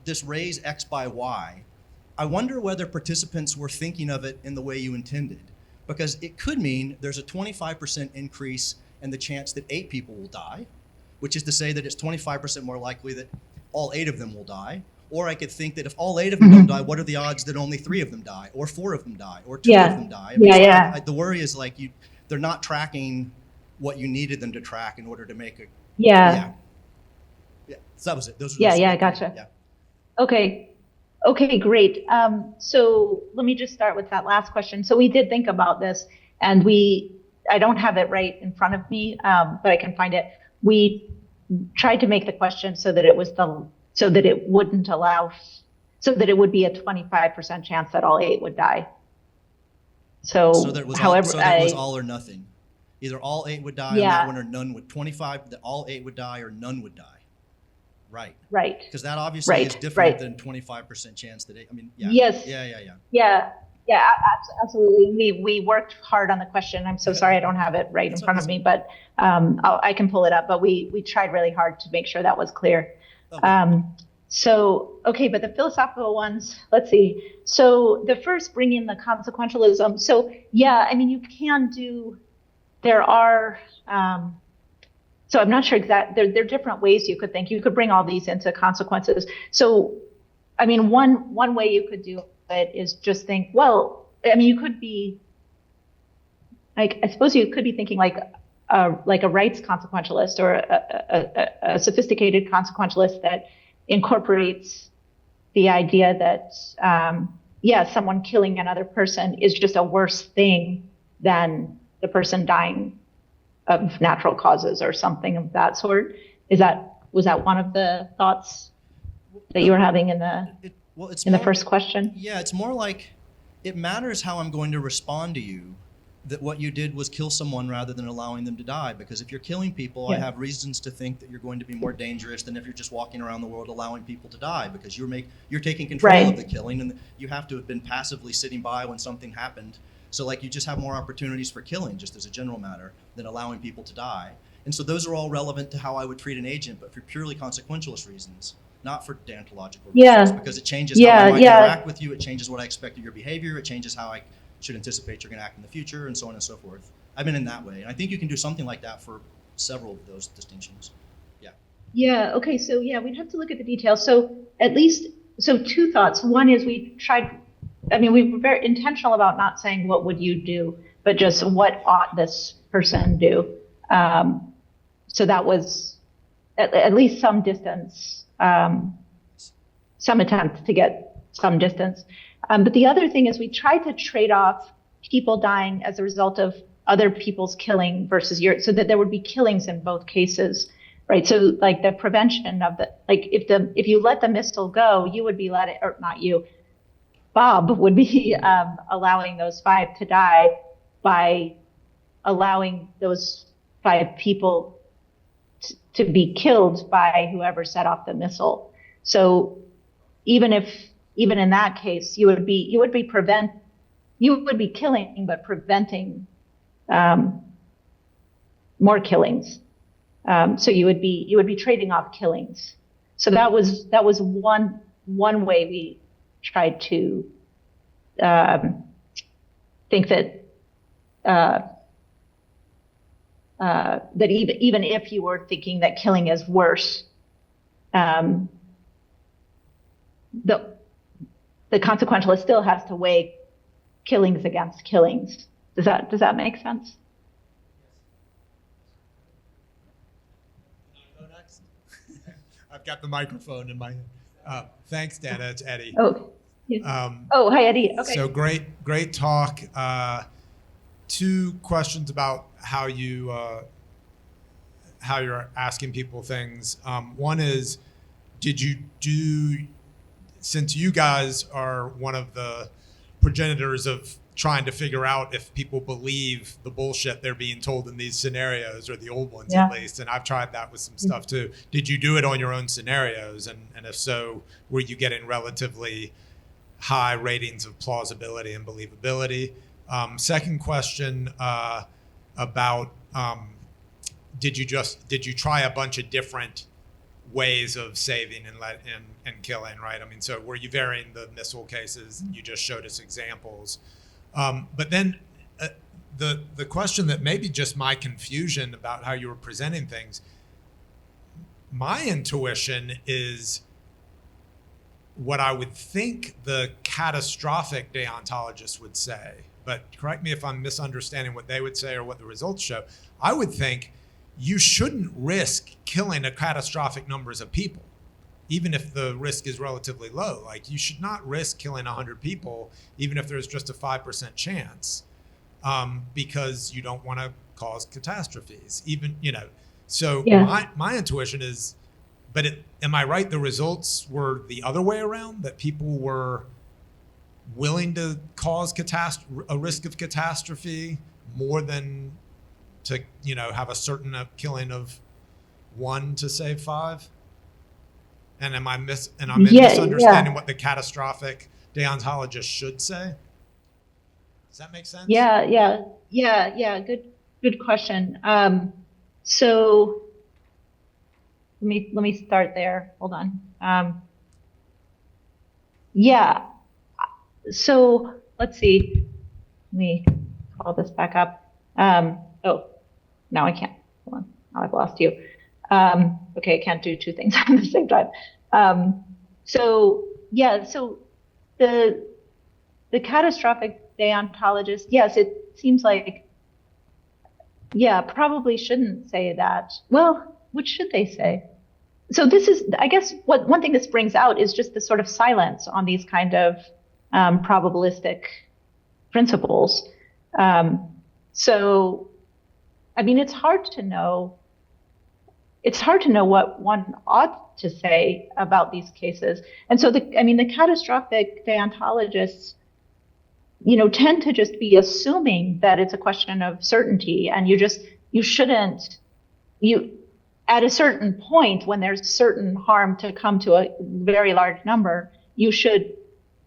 this raise X by Y, I wonder whether participants were thinking of it in the way you intended. Because it could mean there's a 25% increase in the chance that 8 people will die, which is to say that it's 25% more likely that all 8 of them will die. Or I could think that if all 8 of them don't die, what are the odds that only 3 of them die, or 4 of them die, or 2 of them die? I mean, the worry is like they're not tracking what you needed them to track in order to make a yeah. So that was it. Those are gotcha. Yeah. Okay, great. So let me just start with that last question. So we did think about this, and I don't have it right in front of me, but I can find it. We tried to make the question so that it would be a 25% chance that all 8 would die. So that it was all or nothing. Either all 8 would die on that one, or none would. 25 that all 8 would die, or none would die. Right. Because that obviously is different than 25% chance that 8. I mean, yeah. Yes. Yeah, absolutely. We worked hard on the question. I'm so sorry I don't have it right in front of me, but I can pull it up. But we tried really hard to make sure that was clear. Okay. But the philosophical ones, let's see. So the first, bring in the consequentialism. So yeah, I mean, you can do, there are, so I'm not sure exactly, there are different ways you could think. You could bring all these into consequences. So, I mean, one way you could do it is just think, well, I mean, you could be, like, I suppose you could be thinking like a rights consequentialist, or a sophisticated consequentialist that incorporates the idea that, someone killing another person is just a worse thing than the person dying of natural causes or something of that sort. Was that one of the thoughts that you were having in the first question? Yeah, it's more like it matters how I'm going to respond to you, that what you did was kill someone rather than allowing them to die. Because if you're killing people, I have reasons to think that you're going to be more dangerous than if you're just walking around the world allowing people to die, because you're taking control of the killing, and you have to have been passively sitting by when something happened. So like you just have more opportunities for killing, just as a general matter, than allowing people to die. And so those are all relevant to how I would treat an agent, but for purely consequentialist reasons, not for deontological reasons, because it changes how I might interact with you, it changes what I expect of your behavior, it changes how I should anticipate you're going to act in the future, and so on and so forth. I've been in that way, and I think you can do something like that for several of those distinctions. Yeah. Okay. So we'd have to look at the details. So two thoughts. One is we were very intentional about not saying what would you do, but just what ought this person do. So that was at least some distance, some attempt to get some distance. But the other thing is we tried to trade off people dying as a result of other people's killing versus so that there would be killings in both cases, right? So like the prevention of if you let the missile go, you would be Bob would be allowing those 5 to die by allowing those 5 people to be killed by whoever set off the missile. So even in that case, you would be killing, but preventing more killings. So you would be trading off killings. So that was one way we tried to think that that even if you were thinking that killing is worse, the consequentialist still has to weigh killings against killings. Does that make sense? I've got the microphone in my hand. Thanks, Dana. It's Eddie. Oh, yeah. Hi, Eddie. Okay. So great talk. 2 questions about how you're asking people things. One is, since you guys are one of the progenitors of trying to figure out if people believe the bullshit they're being told in these scenarios, or the old ones at least, and I've tried that with some stuff too. Did you do it on your own scenarios? And if so, were you getting relatively high ratings of plausibility and believability? Second question about did you try a bunch of different ways of saving and killing, right? I mean, so were you varying the missile cases? You just showed us examples. But then the question that maybe just my confusion about how you were presenting things, my intuition is what I would think the catastrophic deontologist would say, but correct me if I'm misunderstanding what they would say or what the results show. I would think you shouldn't risk killing a catastrophic numbers of people, even if the risk is relatively low. Like, you should not risk killing 100 people, even if there's just a 5% chance, because you don't want to cause catastrophes. So my intuition is, but am I right? The results were the other way around, that people were willing to cause a risk of catastrophe more than to, have a certain killing of 1 to save 5? And am I misunderstanding what the catastrophic deontologist should say? Does that make sense? Yeah. Good question. So let me start there. Hold on. So let's see. Let me call this back up. Now I can't. Hold on. Now I've lost you. Okay, I can't do 2 things at the same time. So the catastrophic deontologist, yes, it seems like, probably shouldn't say that. Well, what should they say? So this is, I guess, one thing this brings out is just the sort of silence on these kind of probabilistic principles. So, I mean, it's hard to know what one ought to say about these cases. And so the catastrophic deontologists, tend to just be assuming that it's a question of certainty, and you shouldn't, at a certain point when there's certain harm to come to a very large number, you should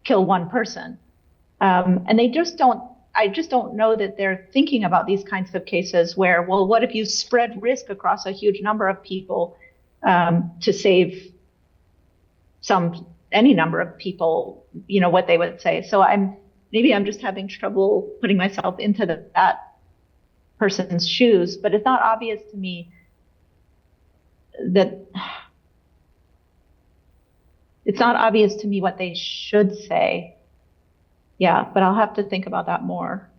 kill one person. And I just don't know that they're thinking about these kinds of cases where, well, what if you spread risk across a huge number of people to save any number of people, what they would say. So maybe I'm just having trouble putting myself into that person's shoes, but it's not obvious to me what they should say. Yeah, but I'll have to think about that more.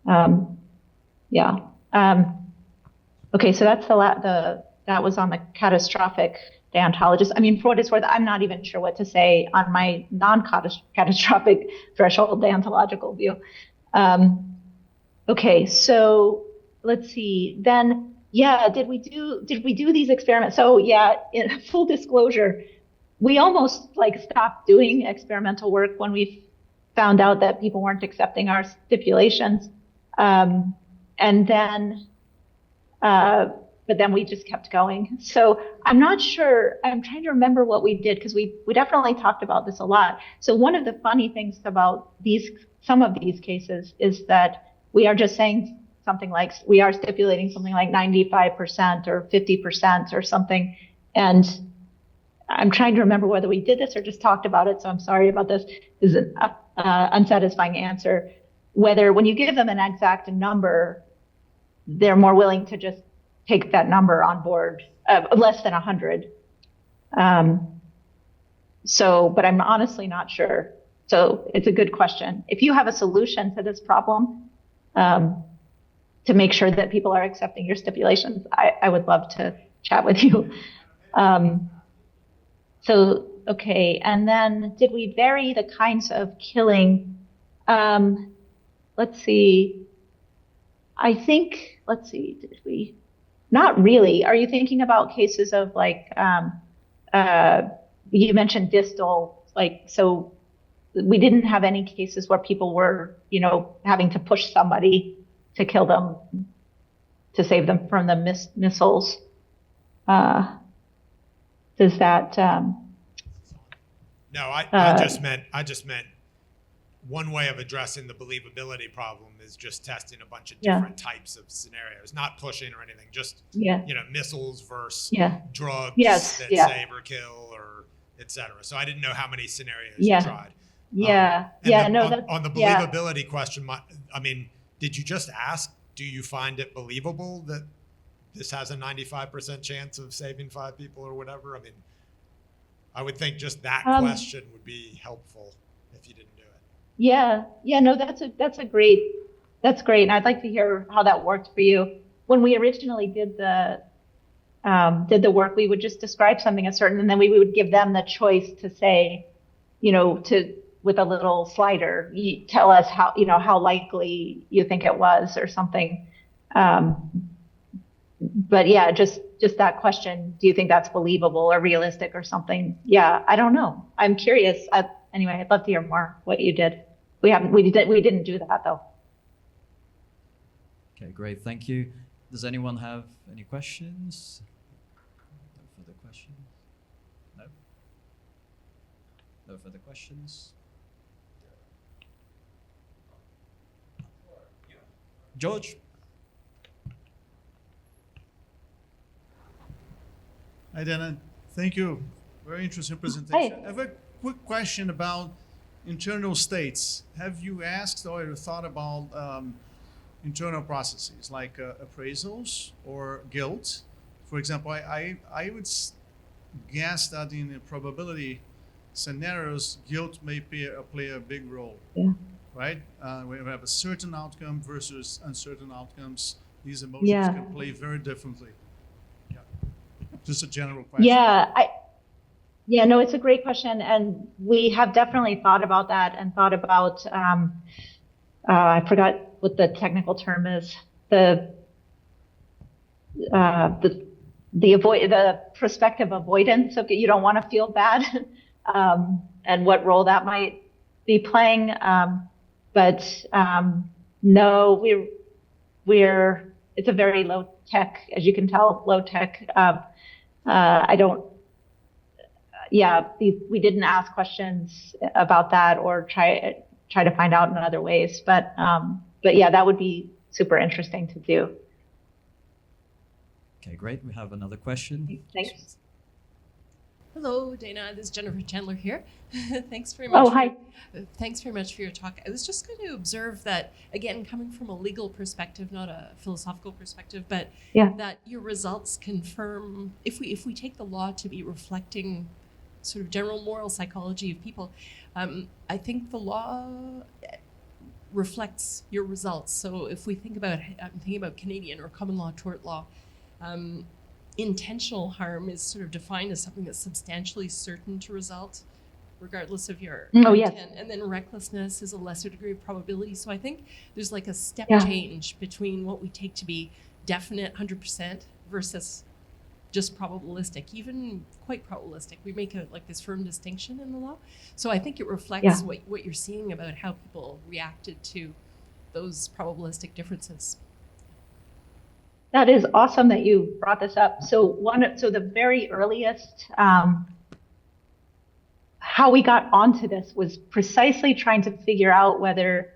Yeah. Okay, so that's that was on the catastrophic deontologist. I mean, for what it's worth, I'm not even sure what to say on my non-catastrophic threshold deontological view. Okay, so let's see. Then, yeah, did we do these experiments? So yeah, in full disclosure, we almost stopped doing experimental work when we found out that people weren't accepting our stipulations. And then, but then we just kept going. So I'm not sure, I'm trying to remember what we did, because we definitely talked about this a lot. So one of the funny things about some of these cases is that we are just saying something like, we are stipulating something like 95% or 50% or something. And I'm trying to remember whether we did this or just talked about it. So I'm sorry about this. This is an unsatisfying answer. Whether when you give them an exact number, they're more willing to just take that number on board, less than 100. But I'm honestly not sure. So it's a good question. If you have a solution to this problem, to make sure that people are accepting your stipulations, I would love to chat with you. Okay, and then did we vary the kinds of killing? Let's see. Did we? Not really. Are you thinking about cases of you mentioned distal, so we didn't have any cases where people were, having to push somebody to kill them, to save them from the missiles. Does that? No, I just meant one way of addressing the believability problem is just testing a bunch of different types of scenarios, not pushing or anything, just missiles versus drugs that save or kill or et cetera. So I didn't know how many scenarios you tried. On the believability question, did you just ask, do you find it believable that this has a 95% chance of saving 5 people or whatever? I would think just that question would be helpful if you didn't do it. That's great. And I'd like to hear how that worked for you. When we originally did the work, we would just describe something as certain, and then we would give them the choice to say, with a little slider, you tell us how likely you think it was or something. But yeah, just that question, do you think that's believable or realistic or something? Yeah, I don't know. I'm curious. Anyway, I'd love to hear more what you did. We didn't do that though. Okay, great. Thank you. Does anyone have any questions? No further questions? No? No further questions? George? Hi, Dana. Thank you. Very interesting presentation. Hi. I have a quick question about internal states. Have you asked or thought about internal processes like appraisals or guilt? For example, I would guess that in the probability scenarios, guilt may play a big role. Yeah. Right? We have a certain outcome versus uncertain outcomes. These emotions can play very differently. Yeah. Just a general question. No, it's a great question. And we have definitely thought about that and thought about, I forgot what the technical term is, the prospective avoidance. Okay, you don't want to feel bad, and what role that might be playing. but no, we're it's a very low tech, as you can tell, low tech. I don't. Yeah, we didn't ask questions about that or try to find out in other ways. But yeah, that would be super interesting to do. Okay, great. We have another question. Thanks. Hello, Dana. This is Jennifer Chandler here. Thanks very much. Oh, hi. Thanks very much for your talk. I was just going to observe that, again, coming from a legal perspective, not a philosophical perspective, but that your results confirm, if we take the law to be reflecting sort of general moral psychology of people, I think the law reflects your results. So if we think about, I'm thinking about Canadian or common law tort law, intentional harm is sort of defined as something that's substantially certain to result, regardless of your intent. And then recklessness is a lesser degree of probability. So I think there's like a step change between what we take to be definite 100% versus just probabilistic, even quite probabilistic. We make this firm distinction in the law. So I think it reflects what you're seeing about how people reacted to those probabilistic differences. That is awesome that you brought this up. So the very earliest how we got onto this was precisely trying to figure out whether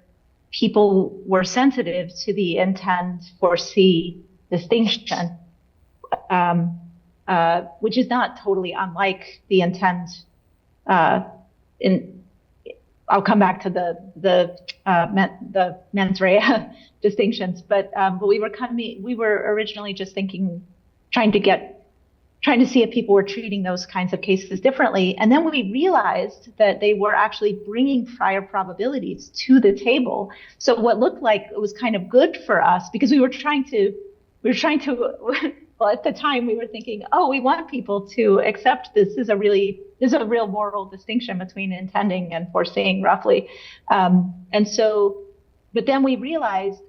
people were sensitive to the intend foresee distinction, which is not totally unlike the intend. I'll come back to the mens rea distinctions, but we were originally just trying to see if people were treating those kinds of cases differently, and then we realized that they were actually bringing prior probabilities to the table. So what looked like it was kind of good for us, because we were trying to. Well, at the time we were thinking, oh, we want people to accept this is a real moral distinction between intending and foreseeing, roughly. And so, but then we realized,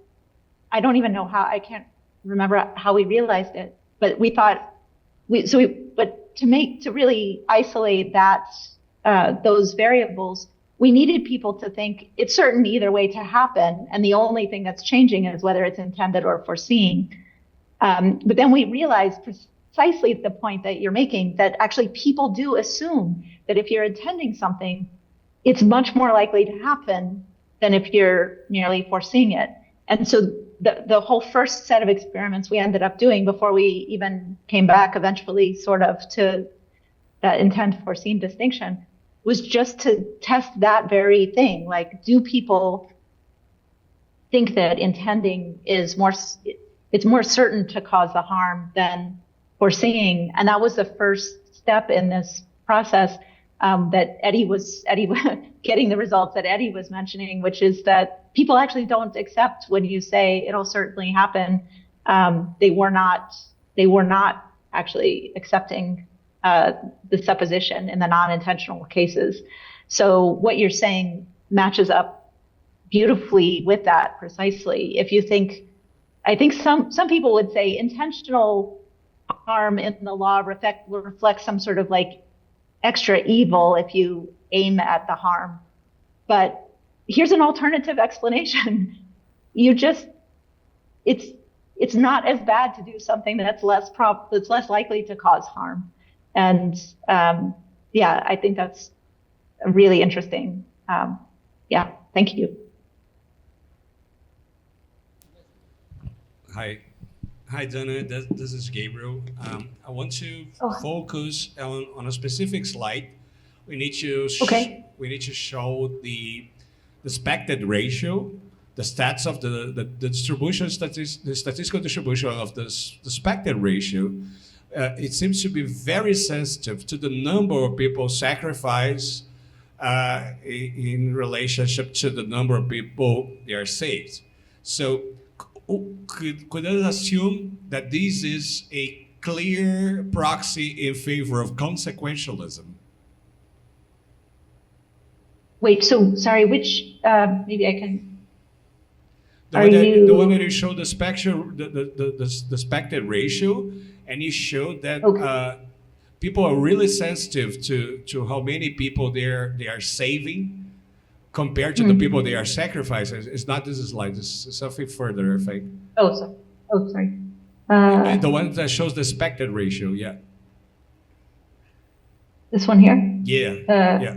I don't even know how, I can't remember how we realized it, but we thought, but to really isolate those variables, we needed people to think it's certain either way to happen, and the only thing that's changing is whether it's intended or foreseen. But then we realized precisely the point that you're making, that actually people do assume that if you're intending something, it's much more likely to happen than if you're merely foreseeing it. And so the whole first set of experiments we ended up doing before we even came back eventually sort of to that intent foreseen distinction was just to test that very thing. Like, do people think that intending is it's more certain to cause the harm than foreseeing? And that was the first step in this process that Eddie was getting the results that Eddie was mentioning, which is that people actually don't accept when you say it'll certainly happen. They were not actually accepting the supposition in the non-intentional cases. So what you're saying matches up beautifully with that precisely. If you think, I think some people would say intentional harm in the law reflects some sort of like extra evil if you aim at the harm. But here's an alternative explanation. It's not as bad to do something that's less likely to cause harm. And I think that's really interesting. Thank you. Hi, Dana. This is Gabriel. I want to focus on a specific slide. We need to show the expected ratio, the stats of the distribution, the statistical distribution of the expected ratio. It seems to be very sensitive to the number of people sacrificed in relationship to the number of people they are saved. So could I assume that this is a clear proxy in favor of consequentialism? Wait, so sorry, which, maybe I can. The one that you showed the expected ratio, and you showed that people are really sensitive to how many people they are saving compared to the people they are sacrificing. It's not this slide. It's something further, I think. Sorry. The one that shows the expected ratio, yeah. This one here? Yeah.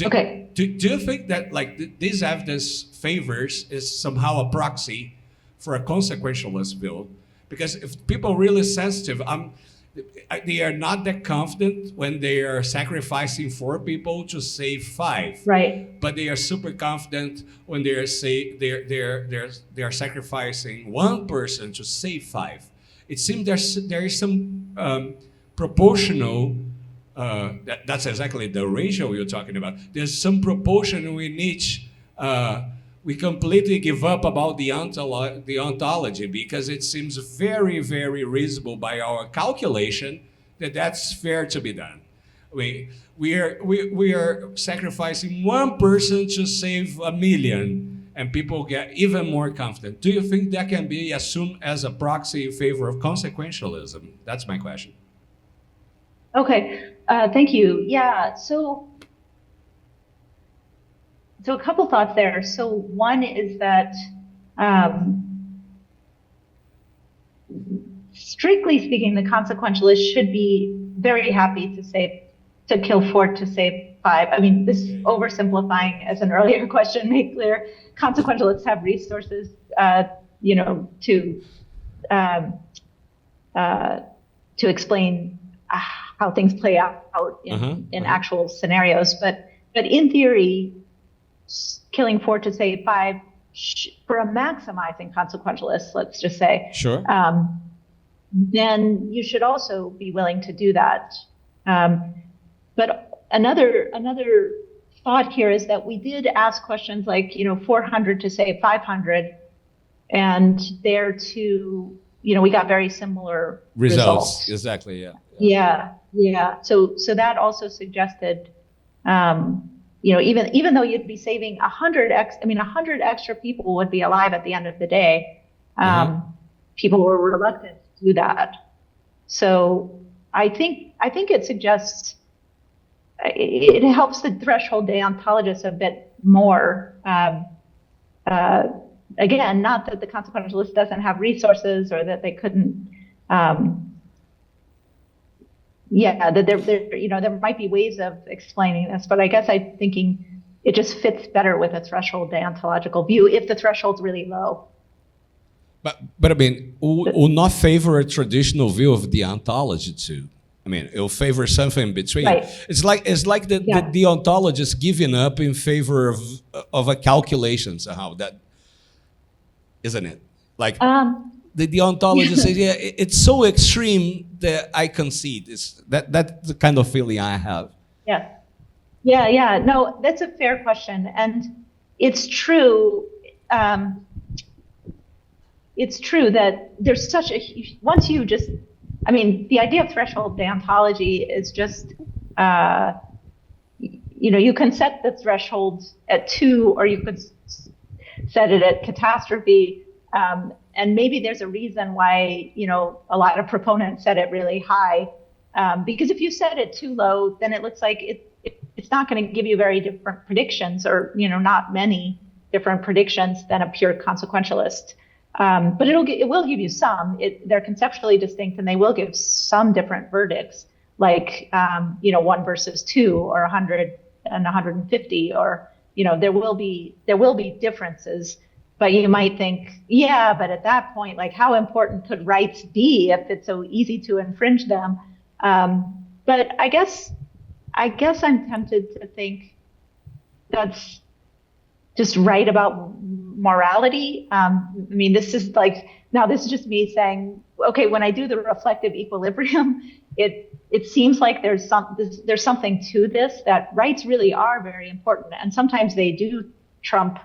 Okay. Do you think that like this evidence favors is somehow a proxy for a consequentialist view? Because if people are really sensitive, they are not that confident when they are sacrificing 4 people to save 5. Right. But they are super confident when they are sacrificing 1 person to save 5. It seems there is some proportional. That's exactly the ratio you're talking about. There's some proportion in which we completely give up about the ontology because it seems very, very reasonable by our calculation that that's fair to be done. We are sacrificing 1 person to save 1 million, and people get even more confident. Do you think that can be assumed as a proxy in favor of consequentialism? That's my question. Okay, thank you. Yeah, so a couple thoughts there. So one is that strictly speaking, the consequentialist should be very happy to kill 4 to save 5. I mean, this oversimplifying, as an earlier question made clear, consequentialists have resources, to explain how things play out in actual scenarios. But in theory, killing 4 to save 5, for a maximizing consequentialist, let's just say, sure, then you should also be willing to do that. But another thought here is that we did ask questions like, 400 to save 500, and there too, we got very similar results. Exactly, yeah. Yeah. So that also suggested, even though you'd be saving 100 extra people would be alive at the end of the day. People were reluctant to do that. So I think it suggests, it helps the threshold deontologist a bit more. Again, not that the consequentialist doesn't have resources or that they couldn't. That there might be ways of explaining this, but I guess I'm thinking it just fits better with a threshold deontological view if the threshold's really low. But I mean, will not favor a traditional view of deontology too. I mean, it'll favor something in between. Right. It's like the deontologist giving up in favor of a calculation somehow. That isn't it? Like the deontologist says, yeah, it's so extreme that I concede. That's the kind of feeling I have. Yeah. No, that's a fair question, and it's true. It's true that there's such a the idea of threshold deontology is just, you can set the threshold at 2, or you could set it at catastrophe. And maybe there's a reason why, a lot of proponents set it really high. Because if you set it too low, then it looks like it's not going to give you very different predictions, or, not many different predictions than a pure consequentialist. But it will give you some. They're conceptually distinct, and they will give some different verdicts, like 1 versus 2, or 100 and 150, or there will be differences. But you might think, but at that point, like, how important could rights be if it's so easy to infringe them? But I guess I'm tempted to think that's just right about morality. This is just me saying, okay, when I do the reflective equilibrium, it seems like there's something to this, that rights really are very important, and sometimes they do trump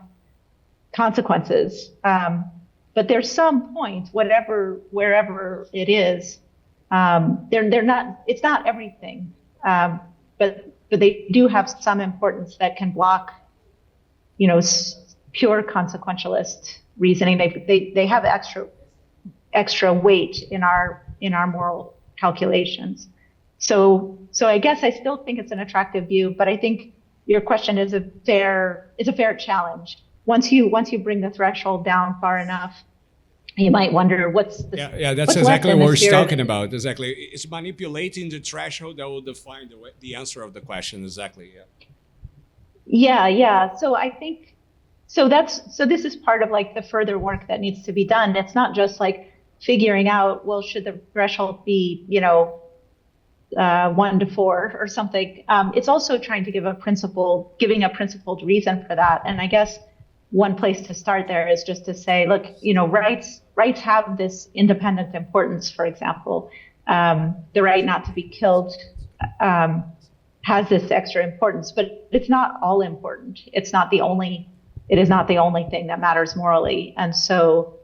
consequences. But there's some point, wherever it is, they're not. It's not everything, but they do have some importance that can block, pure consequentialist reasoning. They have extra weight in our moral calculations. So I guess I still think it's an attractive view, but I think your question is a fair challenge. Once you bring the threshold down far enough, you might wonder what's the Yeah, that's what's exactly left in what the we're spirit. talking about. Exactly, it's manipulating the threshold that will define the answer of the question. Exactly. Yeah. Yeah. So I think so this is part of like the further work that needs to be done. It's not just like figuring out, well, should the threshold be, 1 to 4 or something. It's also trying to giving a principled reason for that. And I guess one place to start there is just to say, look, rights have this independent importance. For example, the right not to be killed has this extra importance, but it's not all important. It is not the only thing that matters morally. And so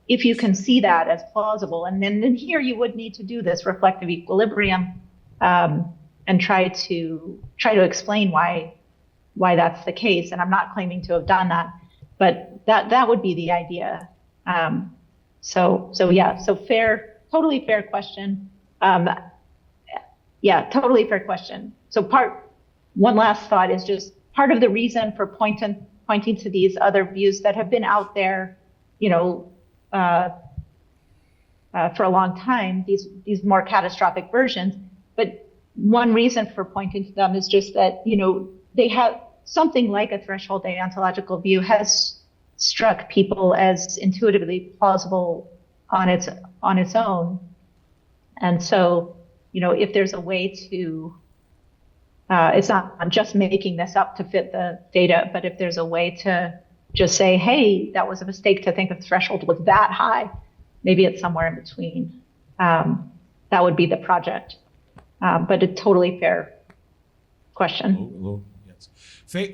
if you can see that as plausible, and then here you would need to do this reflective equilibrium and try to explain why that's the case. And I'm not claiming to have done that, but that would be the idea. So totally fair question. Totally fair question. So one last thought is just part of the reason for pointing to these other views that have been out there, for a long time, these more catastrophic versions. But one reason for pointing to them is just that, they have something like a threshold deontological view has struck people as intuitively plausible on its own. And so, if there's a way to, it's not just making this up to fit the data, but if there's a way to just say, hey, that was a mistake to think the threshold was that high, maybe it's somewhere in between. That would be the project. But a totally fair question. Yes.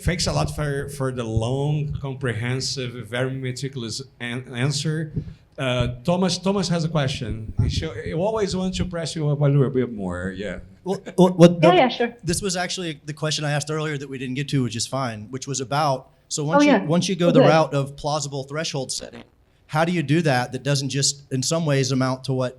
Thanks a lot for the long, comprehensive, very meticulous answer. Thomas has a question. He always wants to press you up a little bit more. Yeah. Yeah, sure. This was actually the question I asked earlier that we didn't get to, which is fine, which was about, so Oh, once you go the route of plausible threshold setting, how do you do that doesn't just in some ways amount to what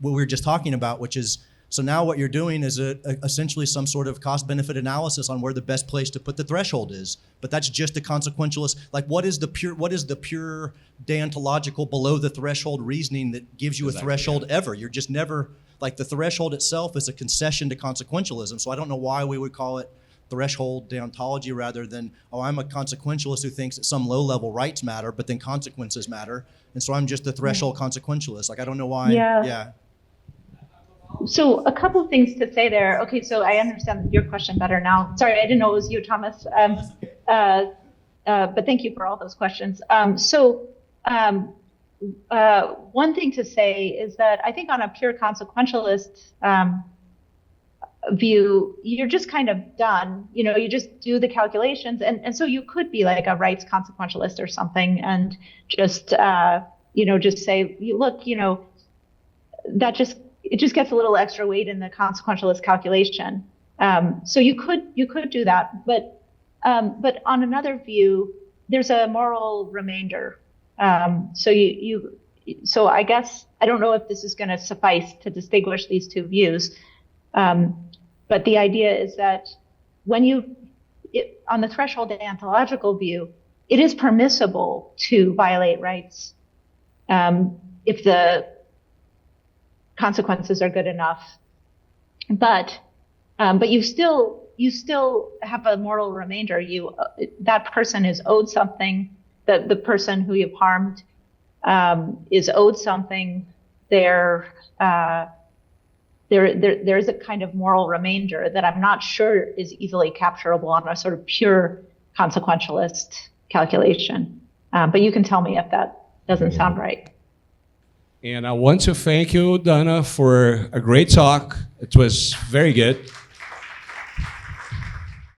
we were just talking about, which is, so now what you're doing is essentially some sort of cost-benefit analysis on where the best place to put the threshold is. But that's just a consequentialist. Like, what is the pure deontological below the threshold reasoning that gives you a threshold ever? You're just never, like, the threshold itself is a concession to consequentialism. So I don't know why we would call it threshold deontology rather than, oh, I'm a consequentialist who thinks that some low-level rights matter, but then consequences matter. And so I'm just a threshold consequentialist. Like, I don't know why. Yeah. So a couple of things to say there. Okay, so I understand your question better now. Sorry, I didn't know it was you, Thomas. But thank you for all those questions. One thing to say is that I think on a pure consequentialist view, you're just kind of done. You just do the calculations, and so you could be like a rights consequentialist or something, and just just say, look, it just gets a little extra weight in the consequentialist calculation. So you could do that, but on another view, there's a moral remainder. So I guess I don't know if this is going to suffice to distinguish these two views, but the idea is that on the threshold deontological view, it is permissible to violate rights if the consequences are good enough, but you still have a moral remainder. That person is owed something. The person who you've harmed is owed something. There is a kind of moral remainder that I'm not sure is easily capturable on a sort of pure consequentialist calculation. But you can tell me if that doesn't sound right. And I want to thank you, Dana, for a great talk. It was very good.